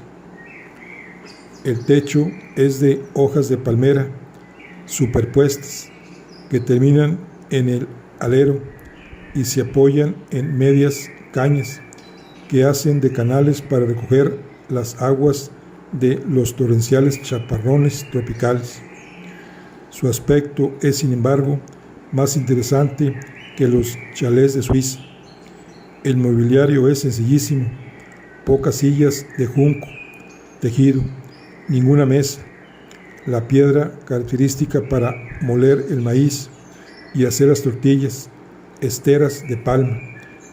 El techo es de hojas de palmera superpuestas que terminan en el alero y se apoyan en medias cañas que hacen de canales para recoger las aguas de los torrenciales chaparrones tropicales. Su aspecto es, sin embargo, más interesante que los chalés de Suiza. El mobiliario es sencillísimo, pocas sillas de junco tejido, ninguna mesa, la piedra característica para moler el maíz y hacer las tortillas, esteras de palma,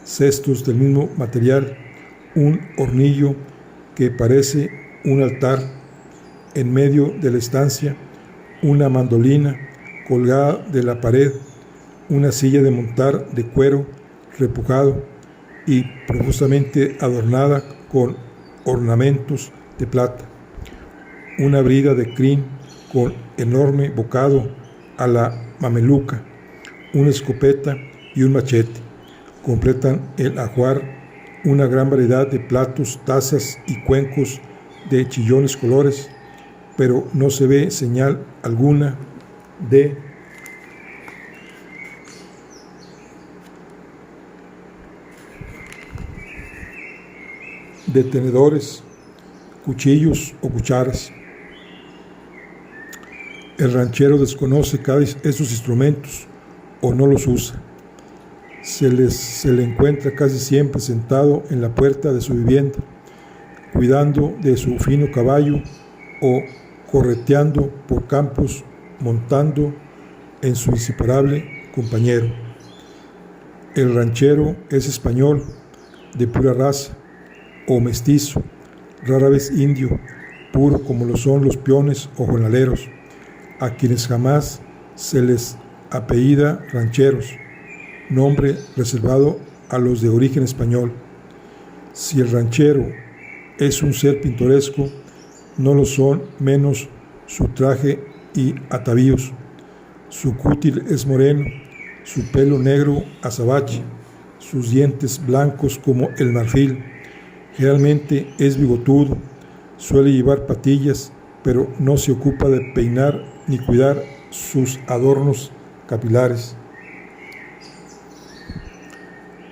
cestos del mismo material, un hornillo que parece un altar, en medio de la estancia, una mandolina colgada de la pared, una silla de montar de cuero repujado y profusamente adornada con ornamentos de plata, una brida de crin con enorme bocado a la mameluca, una escopeta y un machete. Completan el ajuar una gran variedad de platos, tazas y cuencos de chillones colores, pero no se ve señal alguna de tenedores, cuchillos o cucharas. El ranchero desconoce cada esos instrumentos o no los usa. Se le encuentra casi siempre sentado en la puerta de su vivienda, cuidando de su fino caballo o correteando por campos, montando en su inseparable compañero. El ranchero es español, de pura raza, o mestizo, rara vez indio, puro como lo son los peones o jornaleros, a quienes jamás se les apellida rancheros, nombre reservado a los de origen español. Si el ranchero es un ser pintoresco, no lo son menos su traje y atavíos. Su cútil es moreno, su pelo negro azabache, sus dientes blancos como el marfil. Generalmente es bigotudo, suele llevar patillas, pero no se ocupa de peinar ni cuidar sus adornos capilares.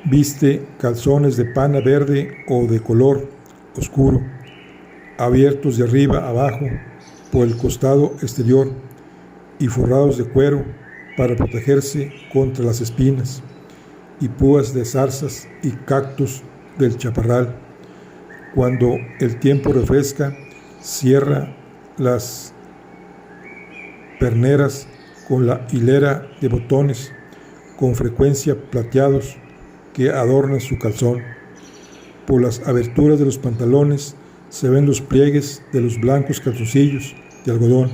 Viste calzones de pana verde o de color oscuro, abiertos de arriba a abajo por el costado exterior y forrados de cuero para protegerse contra las espinas y púas de zarzas y cactus del chaparral. Cuando el tiempo refresca, cierra las perneras con la hilera de botones, con frecuencia plateados, que adornan su calzón. Por las aberturas de los pantalones se ven los pliegues de los blancos calzoncillos de algodón,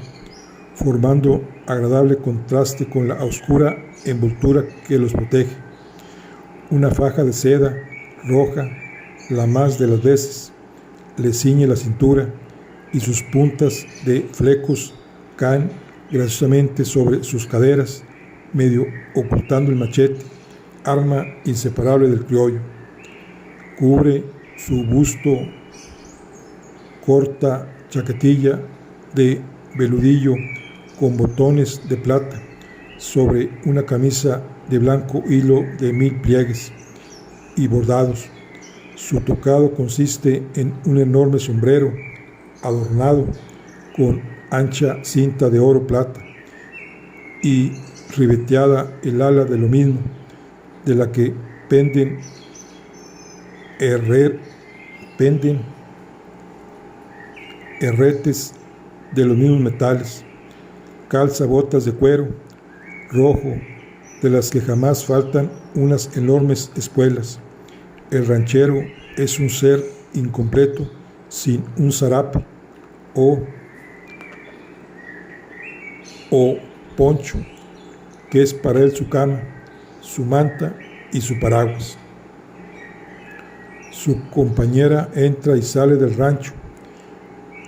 formando agradable contraste con la oscura envoltura que los protege. Una faja de seda roja, la más de las veces, le ciñe la cintura y sus puntas de flecos caen graciosamente sobre sus caderas, medio ocultando el machete, arma inseparable del criollo. Cubre su busto corta chaquetilla de veludillo con botones de plata sobre una camisa de blanco hilo de 1000 pliegues y bordados. Su tocado consiste en un enorme sombrero adornado con ancha cinta de oro plata y ribeteada el ala de lo mismo, de la que penden herretes de los mismos metales. Calza botas de cuero rojo, de las que jamás faltan unas enormes espuelas. El ranchero es un ser incompleto sin un zarape o poncho, que es para él su cama, su manta y su paraguas. Su compañera entra y sale del rancho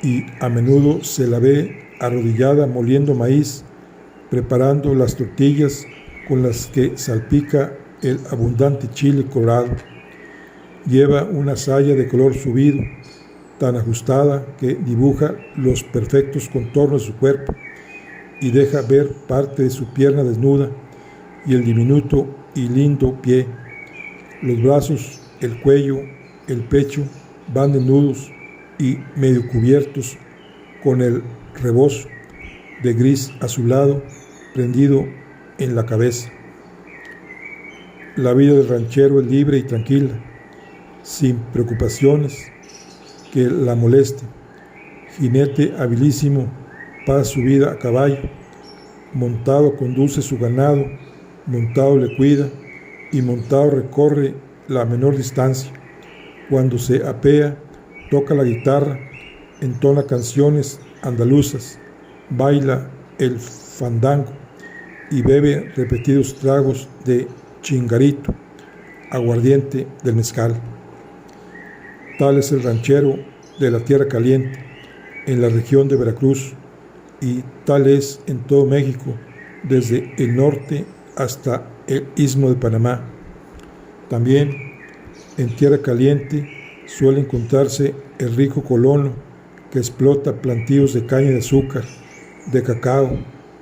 y a menudo se la ve arrodillada moliendo maíz, preparando las tortillas con las que salpica el abundante chile colorado. Lleva una saya de color subido, tan ajustada que dibuja los perfectos contornos de su cuerpo y deja ver parte de su pierna desnuda y el diminuto y lindo pie. Los brazos, el cuello, el pecho van desnudos y medio cubiertos con el rebozo de gris azulado prendido en la cabeza. La vida del ranchero es libre y tranquila, sin preocupaciones que la molesten. Jinete habilísimo pasa su vida a caballo, montado conduce su ganado, montado le cuida y montado recorre la menor distancia. Cuando se apea, toca la guitarra, entona canciones andaluzas, baila el fandango y bebe repetidos tragos de chingarito, aguardiente del mezcal. Tal es el ranchero de la Tierra Caliente, en la región de Veracruz, y tal es en todo México, desde el norte hasta el Istmo de Panamá. También en Tierra Caliente suele encontrarse el rico colono que explota plantíos de caña de azúcar, de cacao,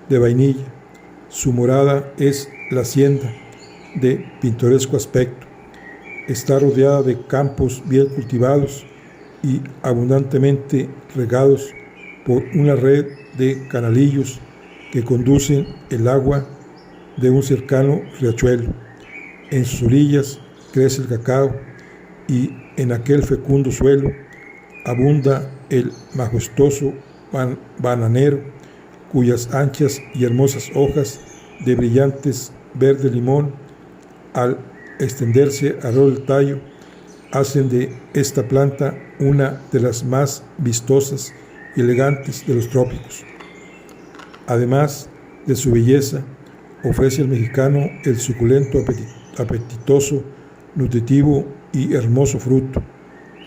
de vainilla. Su morada es la hacienda, de pintoresco aspecto. Está rodeada de campos bien cultivados y abundantemente regados por una red de canalillos que conducen el agua de un cercano riachuelo. En sus orillas crece el cacao y en aquel fecundo suelo abunda el majestuoso bananero, cuyas anchas y hermosas hojas de brillantes verde limón, al extenderse alrededor del tallo, hacen de esta planta una de las más vistosas y elegantes de los trópicos. Además de su belleza, ofrece al mexicano el suculento, apetitoso, nutritivo y hermoso fruto.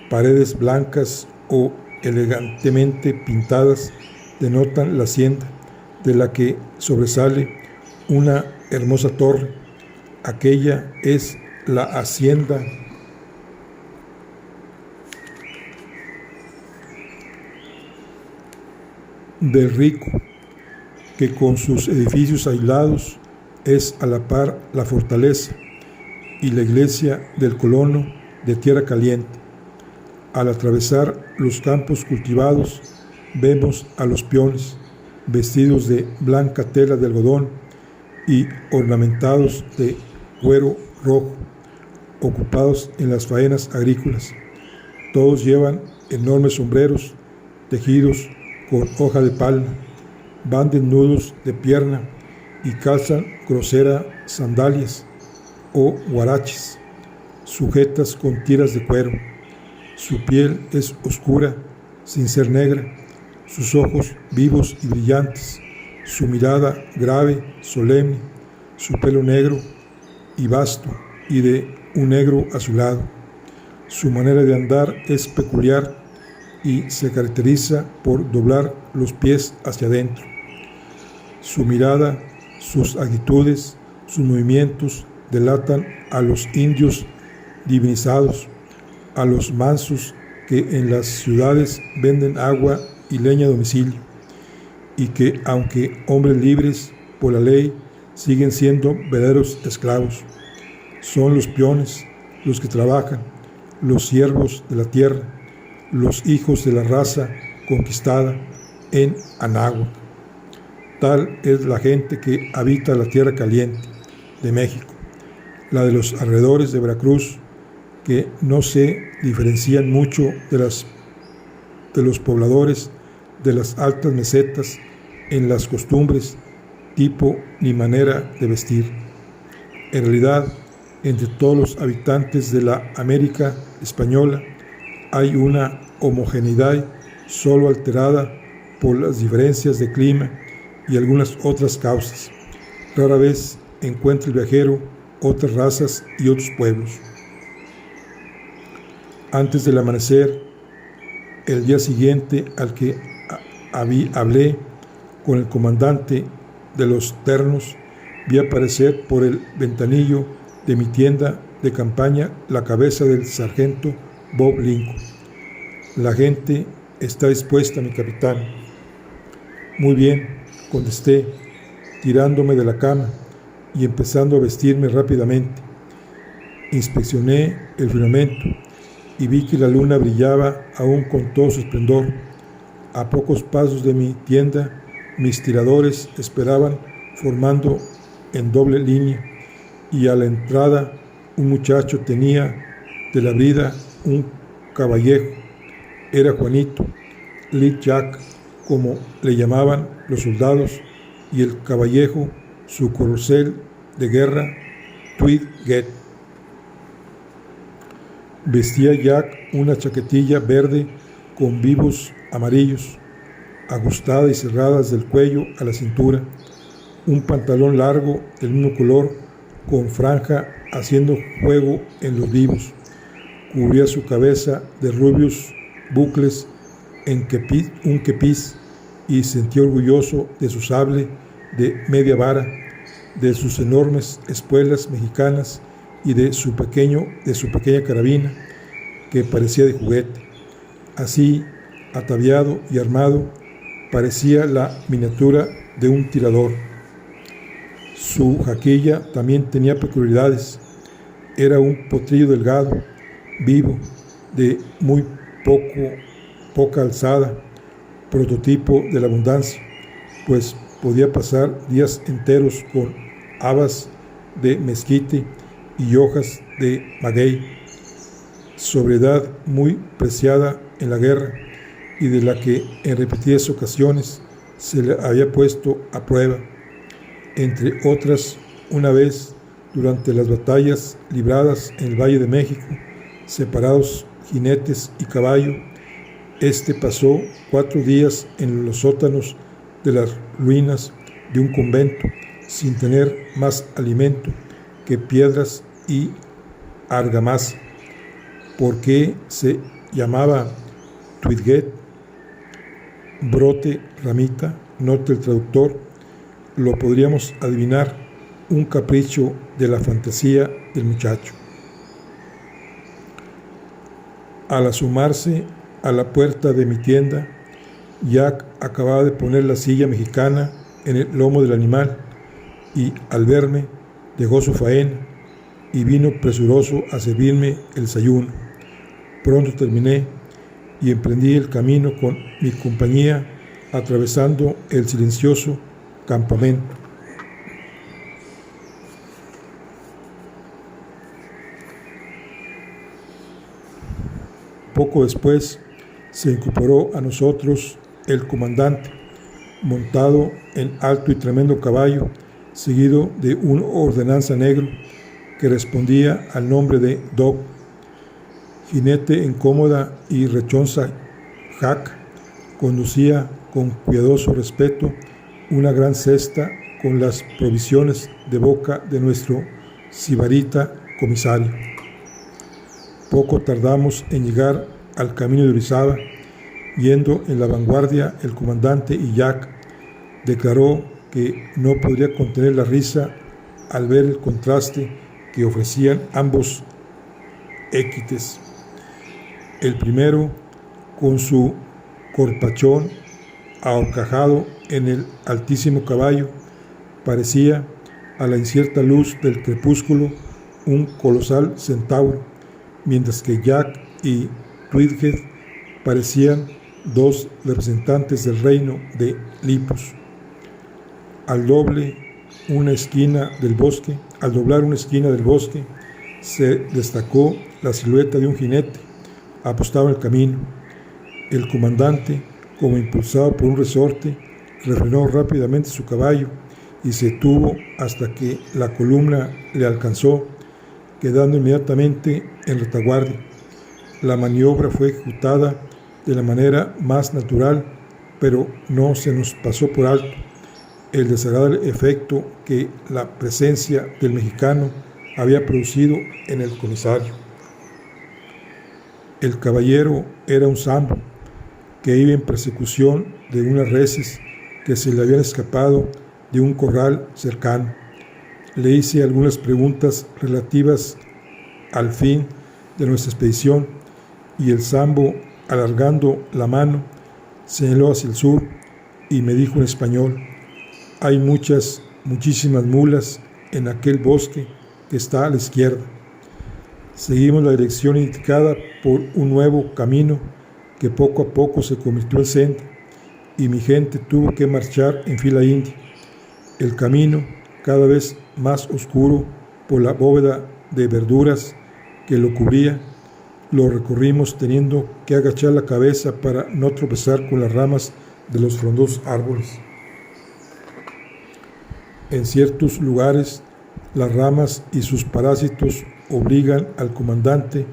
Paredes blancas o elegantemente pintadas denotan la hacienda, de la que sobresale una hermosa torre. Aquella es la hacienda del rico, que con sus edificios aislados es a la par la fortaleza y la iglesia del colono de Tierra Caliente. Al atravesar los campos cultivados, vemos a los peones, vestidos de blanca tela de algodón y ornamentados de cuero rojo, ocupados en las faenas agrícolas. Todos llevan enormes sombreros tejidos con hoja de palma, van desnudos de pierna y calzan grosera sandalias o huaraches, sujetas con tiras de cuero. Su piel es oscura, sin ser negra, sus ojos vivos y brillantes, su mirada grave, solemne, su pelo negro y vasto y de un negro azulado. Su manera de andar es peculiar y se caracteriza por doblar los pies hacia adentro. Su mirada, sus actitudes, sus movimientos delatan a los indios divinizados, a los mansos que en las ciudades venden agua y leña a domicilio, y que, aunque hombres libres por la ley, siguen siendo verdaderos esclavos. Son los peones los que trabajan, los siervos de la tierra, los hijos de la raza conquistada en Anáhuac. Tal es la gente que habita la Tierra Caliente de México, la de los alrededores de Veracruz, que no se diferencian mucho de los pobladores de las altas mesetas en las costumbres, tipo ni manera de vestir. En realidad, entre todos los habitantes de la América española hay una homogeneidad solo alterada por las diferencias de clima y algunas otras causas. Rara vez encuentra el viajero otras razas y otros pueblos. Antes del amanecer, el día siguiente al que hablé con el comandante de los ternos, vi aparecer por el ventanillo de mi tienda de campaña la cabeza del sargento Bob Lincoln. La gente está dispuesta, mi capitán. Muy bien, contesté, tirándome de la cama y empezando a vestirme rápidamente. Inspeccioné el firmamento y vi que la luna brillaba aún con todo su esplendor. A pocos pasos de mi tienda, mis tiradores esperaban formando en doble línea, y a la entrada un muchacho tenía de la brida un caballejo. Era Juanito, Lee Jack, como le llamaban los soldados, y el caballejo su corcel de guerra, Tweed Get. Vestía Jack una chaquetilla verde con vivos amarillos, ajustada y cerradas del cuello a la cintura, un pantalón largo del mismo color con franja haciendo juego en los vivos. Cubría su cabeza de rubios bucles en un kepis, y sentía orgulloso de su sable de media vara, de sus enormes espuelas mexicanas y de su pequeña carabina que parecía de juguete. Así, ataviado y armado, parecía la miniatura de un tirador. Su jaquilla también tenía peculiaridades. Era un potrillo delgado, vivo, de muy poca alzada, prototipo de la abundancia, pues podía pasar días enteros con habas de mezquite y hojas de maguey, sobriedad muy preciada en la guerra y de la que en repetidas ocasiones se le había puesto a prueba, entre otras una vez durante las batallas libradas en el Valle de México separados jinetes y caballo. Este pasó 4 días en los sótanos de las ruinas de un convento, sin tener más alimento que piedras y argamasa. ¿Por qué se llamaba Twitget? Brote, ramita, nota el traductor. Lo podríamos adivinar, un capricho de la fantasía del muchacho. Al asomarse a la puerta de mi tienda, Jack acababa de poner la silla mexicana en el lomo del animal y, al verme, dejó su faena y vino presuroso a servirme el desayuno. Pronto terminé y emprendí el camino con mi compañía, atravesando el silencioso campamento. Poco después se incorporó a nosotros el comandante, montado en alto y tremendo caballo, seguido de un ordenanza negro que respondía al nombre de Doc. Jinete en cómoda y rechonza Jack conducía con cuidadoso respeto una gran cesta con las provisiones de boca de nuestro sibarita comisario. Poco tardamos en llegar al camino de Orizaba. Yendo en la vanguardia, el comandante y Jack declaró que no podría contener la risa al ver el contraste que ofrecían ambos équites. El primero, con su corpachón ahorcajado en el altísimo caballo, parecía, a la incierta luz del crepúsculo, un colosal centauro, mientras que Jack y Twitget parecían 2 representantes del reino de Lipus. Al doblar una esquina del bosque, se destacó la silueta de un jinete apostado en el camino. El comandante, como impulsado por un resorte, refrenó rápidamente su caballo y se detuvo hasta que la columna le alcanzó, quedando inmediatamente en retaguardia. La maniobra fue ejecutada de la manera más natural, pero no se nos pasó por alto el desagradable efecto que la presencia del mexicano había producido en el comisario. El caballero era un sambo que iba en persecución de unas reses que se le habían escapado de un corral cercano. Le hice algunas preguntas relativas al fin de nuestra expedición y el sambo, alargando la mano, señaló hacia el sur y me dijo en español: hay muchísimas mulas en aquel bosque que está a la izquierda. Seguimos la dirección indicada por un nuevo camino que poco a poco se convirtió en senda y mi gente tuvo que marchar en fila india. El camino, cada vez más oscuro por la bóveda de verduras que lo cubría, lo recorrimos teniendo que agachar la cabeza para no tropezar con las ramas de los frondosos árboles. En ciertos lugares, las ramas y sus parásitos obligan al comandante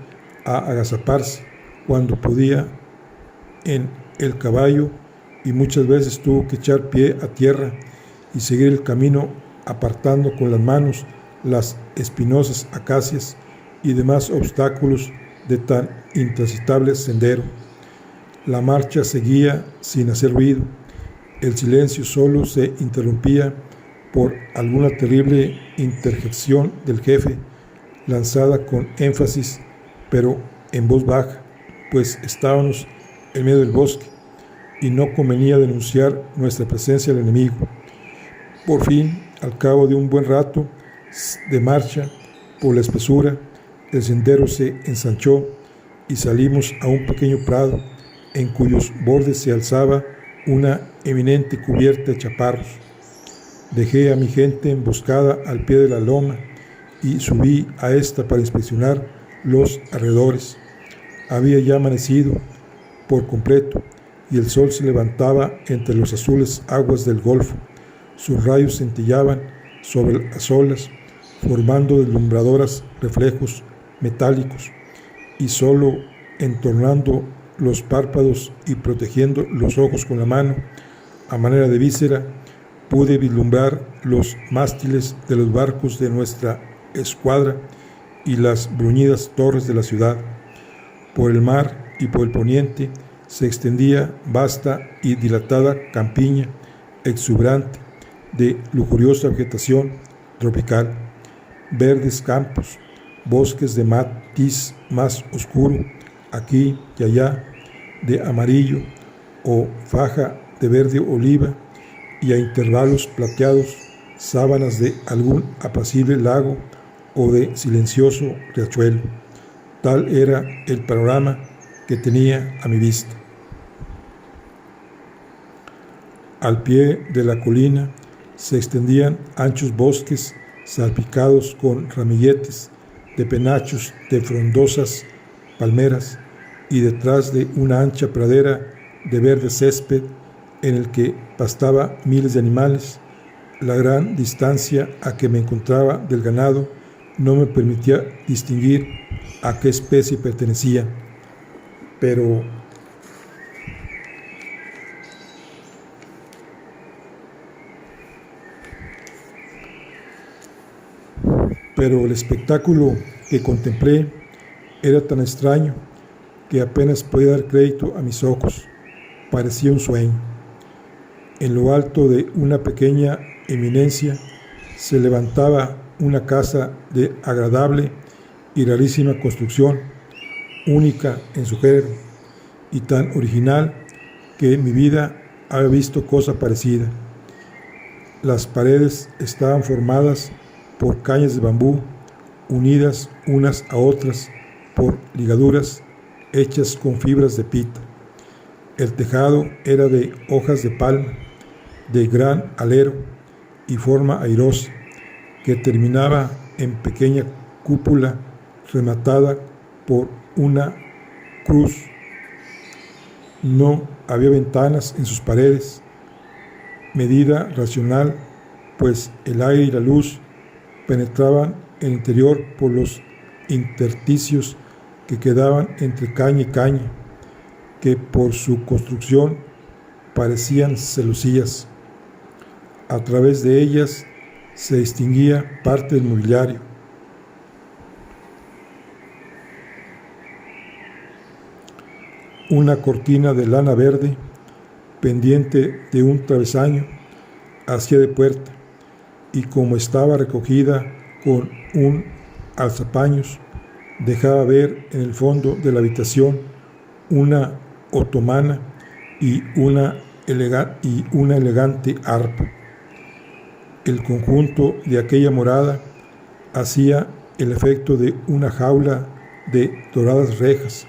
a agazaparse cuando podía en el caballo y muchas veces tuvo que echar pie a tierra y seguir el camino apartando con las manos las espinosas acacias y demás obstáculos de tan intransitable sendero. La marcha seguía sin hacer ruido. El silencio solo se interrumpía por alguna terrible interjección del jefe, lanzada con énfasis, pero en voz baja, pues estábamos en medio del bosque y no convenía denunciar nuestra presencia al enemigo. Por fin, al cabo de un buen rato de marcha por la espesura, el sendero se ensanchó y salimos a un pequeño prado en cuyos bordes se alzaba una eminente cubierta de chaparros. Dejé a mi gente emboscada al pie de la loma y subí a esta para inspeccionar los alrededores. Había ya amanecido por completo y el sol se levantaba entre las azules aguas del golfo. Sus rayos centellaban sobre las olas, formando deslumbradoras reflejos metálicos. y solo entornando los párpados y protegiendo los ojos con la mano, a manera de víscera, pude vislumbrar los mástiles de los barcos de nuestra escuadra y las bruñidas torres de la ciudad. Por el mar y por el poniente se extendía vasta y dilatada campiña exuberante de lujuriosa vegetación tropical, verdes campos, bosques de matiz más oscuro, aquí y allá, de amarillo o faja de verde oliva, y a intervalos plateados, sábanas de algún apacible lago o de silencioso riachuelo. Tal era el panorama que tenía a mi vista. Al pie de la colina se extendían anchos bosques salpicados con ramilletes de penachos de frondosas palmeras, y detrás de una ancha pradera de verde césped en el que pastaba miles de animales, la gran distancia a que me encontraba del ganado no me permitía distinguir a qué especie pertenecía, pero el espectáculo que contemplé era tan extraño que apenas podía dar crédito a mis ojos. Parecía un sueño. En lo alto de una pequeña eminencia se levantaba una casa de agradable y rarísima construcción, única en su género y tan original que en mi vida había visto cosa parecida. Las paredes estaban formadas por cañas de bambú, unidas unas a otras por ligaduras hechas con fibras de pita. El tejado era de hojas de palma, de gran alero y forma airosa, que terminaba en pequeña cúpula rematada por una cruz. No había ventanas en sus paredes, medida racional, pues el aire y la luz penetraban en el interior por los intersticios que quedaban entre caña y caña, que por su construcción parecían celosías. A través de ellas se distinguía parte del mobiliario. Una cortina de lana verde, pendiente de un travesaño, hacía de puerta, y como estaba recogida con un alzapaños, dejaba ver en el fondo de la habitación una otomana y una elegante arpa. El conjunto de aquella morada hacía el efecto de una jaula de doradas rejas,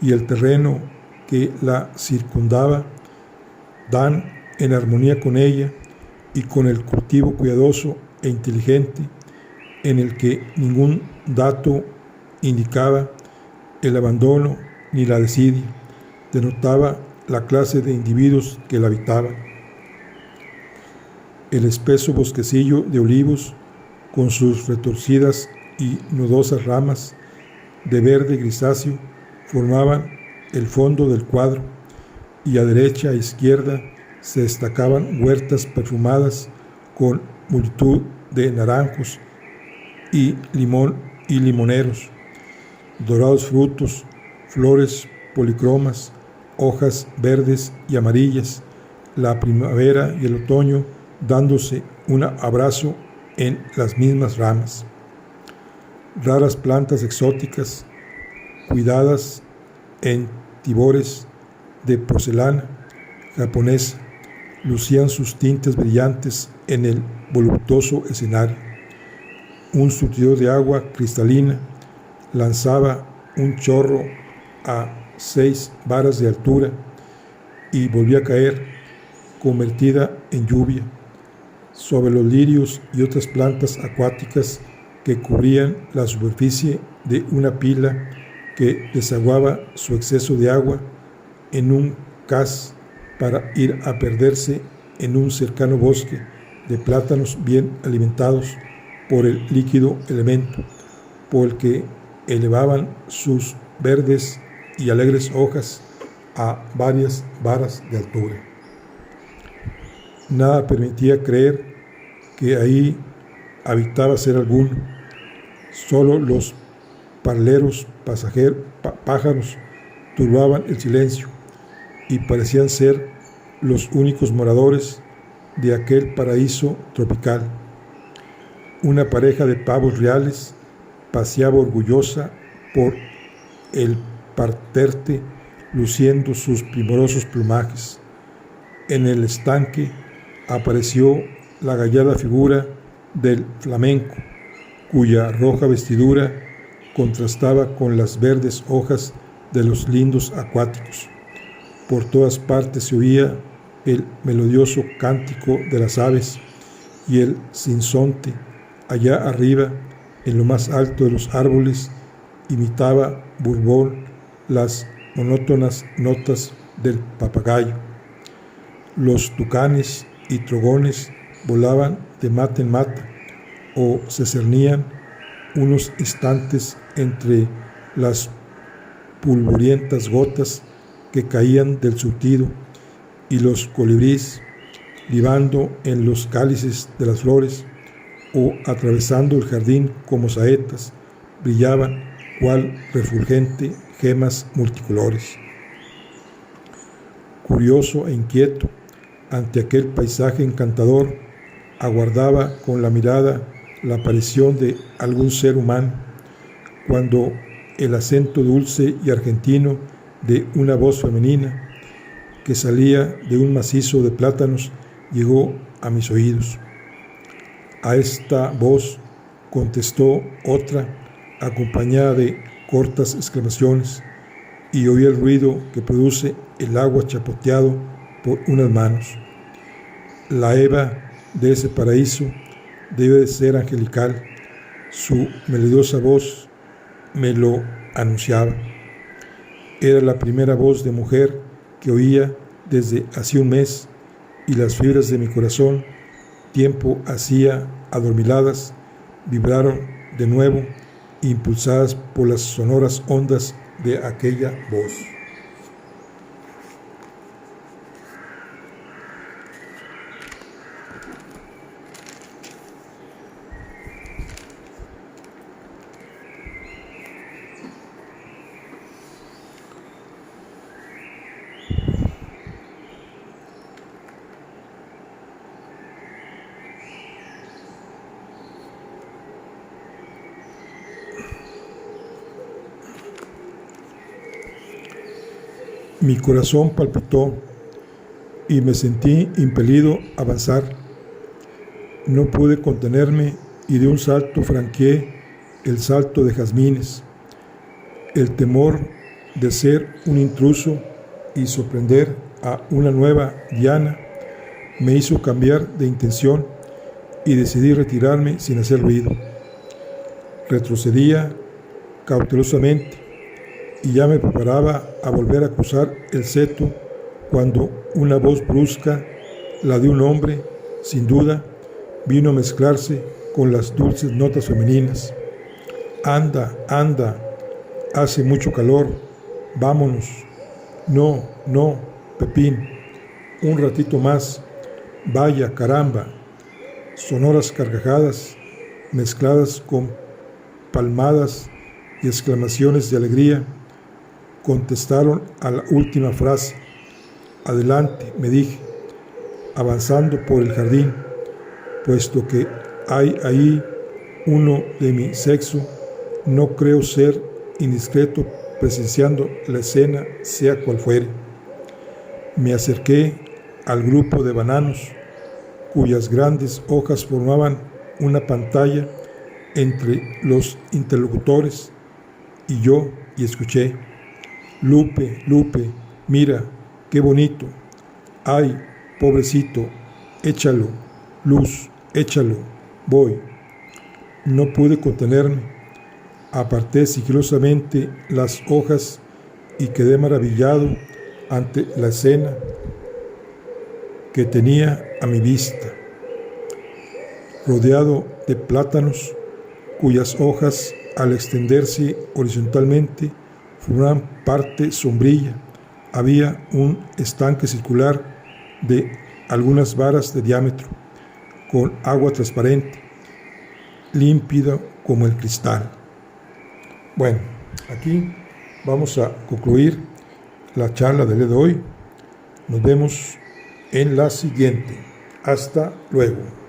y el terreno que la circundaba, dan en armonía con ella y con el cultivo cuidadoso e inteligente, en el que ningún dato indicaba el abandono ni la desidia, denotaba la clase de individuos que la habitaban. El espeso bosquecillo de olivos, con sus retorcidas y nudosas ramas de verde grisáceo, formaban el fondo del cuadro, y a derecha e izquierda se destacaban huertas perfumadas con multitud de naranjos y limoneros, dorados frutos, flores policromas, hojas verdes y amarillas, la primavera y el otoño dándose un abrazo en las mismas ramas. Raras plantas exóticas, cuidadas en tibores de porcelana japonesa, lucían sus tintes brillantes en el voluptuoso escenario. Un surtidor de agua cristalina lanzaba un chorro a 6 varas de altura y volvía a caer, convertida en lluvia, sobre los lirios y otras plantas acuáticas que cubrían la superficie de una pila que desaguaba su exceso de agua en un caz para ir a perderse en un cercano bosque de plátanos bien alimentados por el líquido elemento por el que elevaban sus verdes y alegres hojas a varias varas de altura. Nada permitía creer que ahí habitaba ser alguno. Solo los parleros pájaros turbaban el silencio y parecían ser los únicos moradores de aquel paraíso tropical. Una pareja de pavos reales paseaba orgullosa por el parterre luciendo sus primorosos plumajes. En el estanque apareció la gallarda figura del flamenco, cuya roja vestidura contrastaba con las verdes hojas de los lindos acuáticos. Por todas partes se oía el melodioso cántico de las aves y el sinsonte, allá arriba, en lo más alto de los árboles, imitaba Bourbon las monótonas notas del papagayo. Los tucanes y trogones volaban de mata en mata o se cernían unos instantes entre las pulvorientas gotas que caían del surtido, y los colibríes, libando en los cálices de las flores o atravesando el jardín como saetas, brillaban cual refulgente gemas multicolores. Curioso e inquieto ante aquel paisaje encantador, aguardaba con la mirada la aparición de algún ser humano, cuando el acento dulce y argentino de una voz femenina que salía de un macizo de plátanos llegó a mis oídos. A esta voz contestó otra, acompañada de cortas exclamaciones, y oí el ruido que produce el agua chapoteado por unas manos. La Eva de ese paraíso debe de ser angelical. Su melodiosa voz me lo anunciaba. Era la primera voz de mujer que oía desde hacía un mes, y las fibras de mi corazón, tiempo hacía adormiladas, vibraron de nuevo, impulsadas por las sonoras ondas de aquella voz. Mi corazón palpitó y me sentí impelido a avanzar. No pude contenerme y de un salto franqueé el salto de jazmines. El temor de ser un intruso y sorprender a una nueva Diana me hizo cambiar de intención y decidí retirarme sin hacer ruido. Retrocedía cautelosamente y ya me preparaba a volver a cruzar el seto cuando una voz brusca, la de un hombre, sin duda, vino a mezclarse con las dulces notas femeninas. Anda, anda, hace mucho calor, vámonos. No, no, Pepín, un ratito más, vaya, caramba. Sonoras carcajadas mezcladas con palmadas y exclamaciones de alegría contestaron a la última frase. Adelante, me dije, avanzando por el jardín, puesto que hay ahí uno de mi sexo, no creo ser indiscreto presenciando la escena, sea cual fuere. Me acerqué al grupo de bananos, cuyas grandes hojas formaban una pantalla entre los interlocutores y yo, y escuché: Lupe, Lupe, mira, qué bonito. Ay, pobrecito, échalo, Luz, échalo, voy. No pude contenerme. Aparté sigilosamente las hojas y quedé maravillado ante la escena que tenía a mi vista. Rodeado de plátanos, cuyas hojas, al extenderse horizontalmente, por una parte sombrilla, había un estanque circular de algunas varas de diámetro, con agua transparente, límpido como el cristal. Bueno, aquí vamos a concluir la charla del día de hoy. Nos vemos en la siguiente. Hasta luego.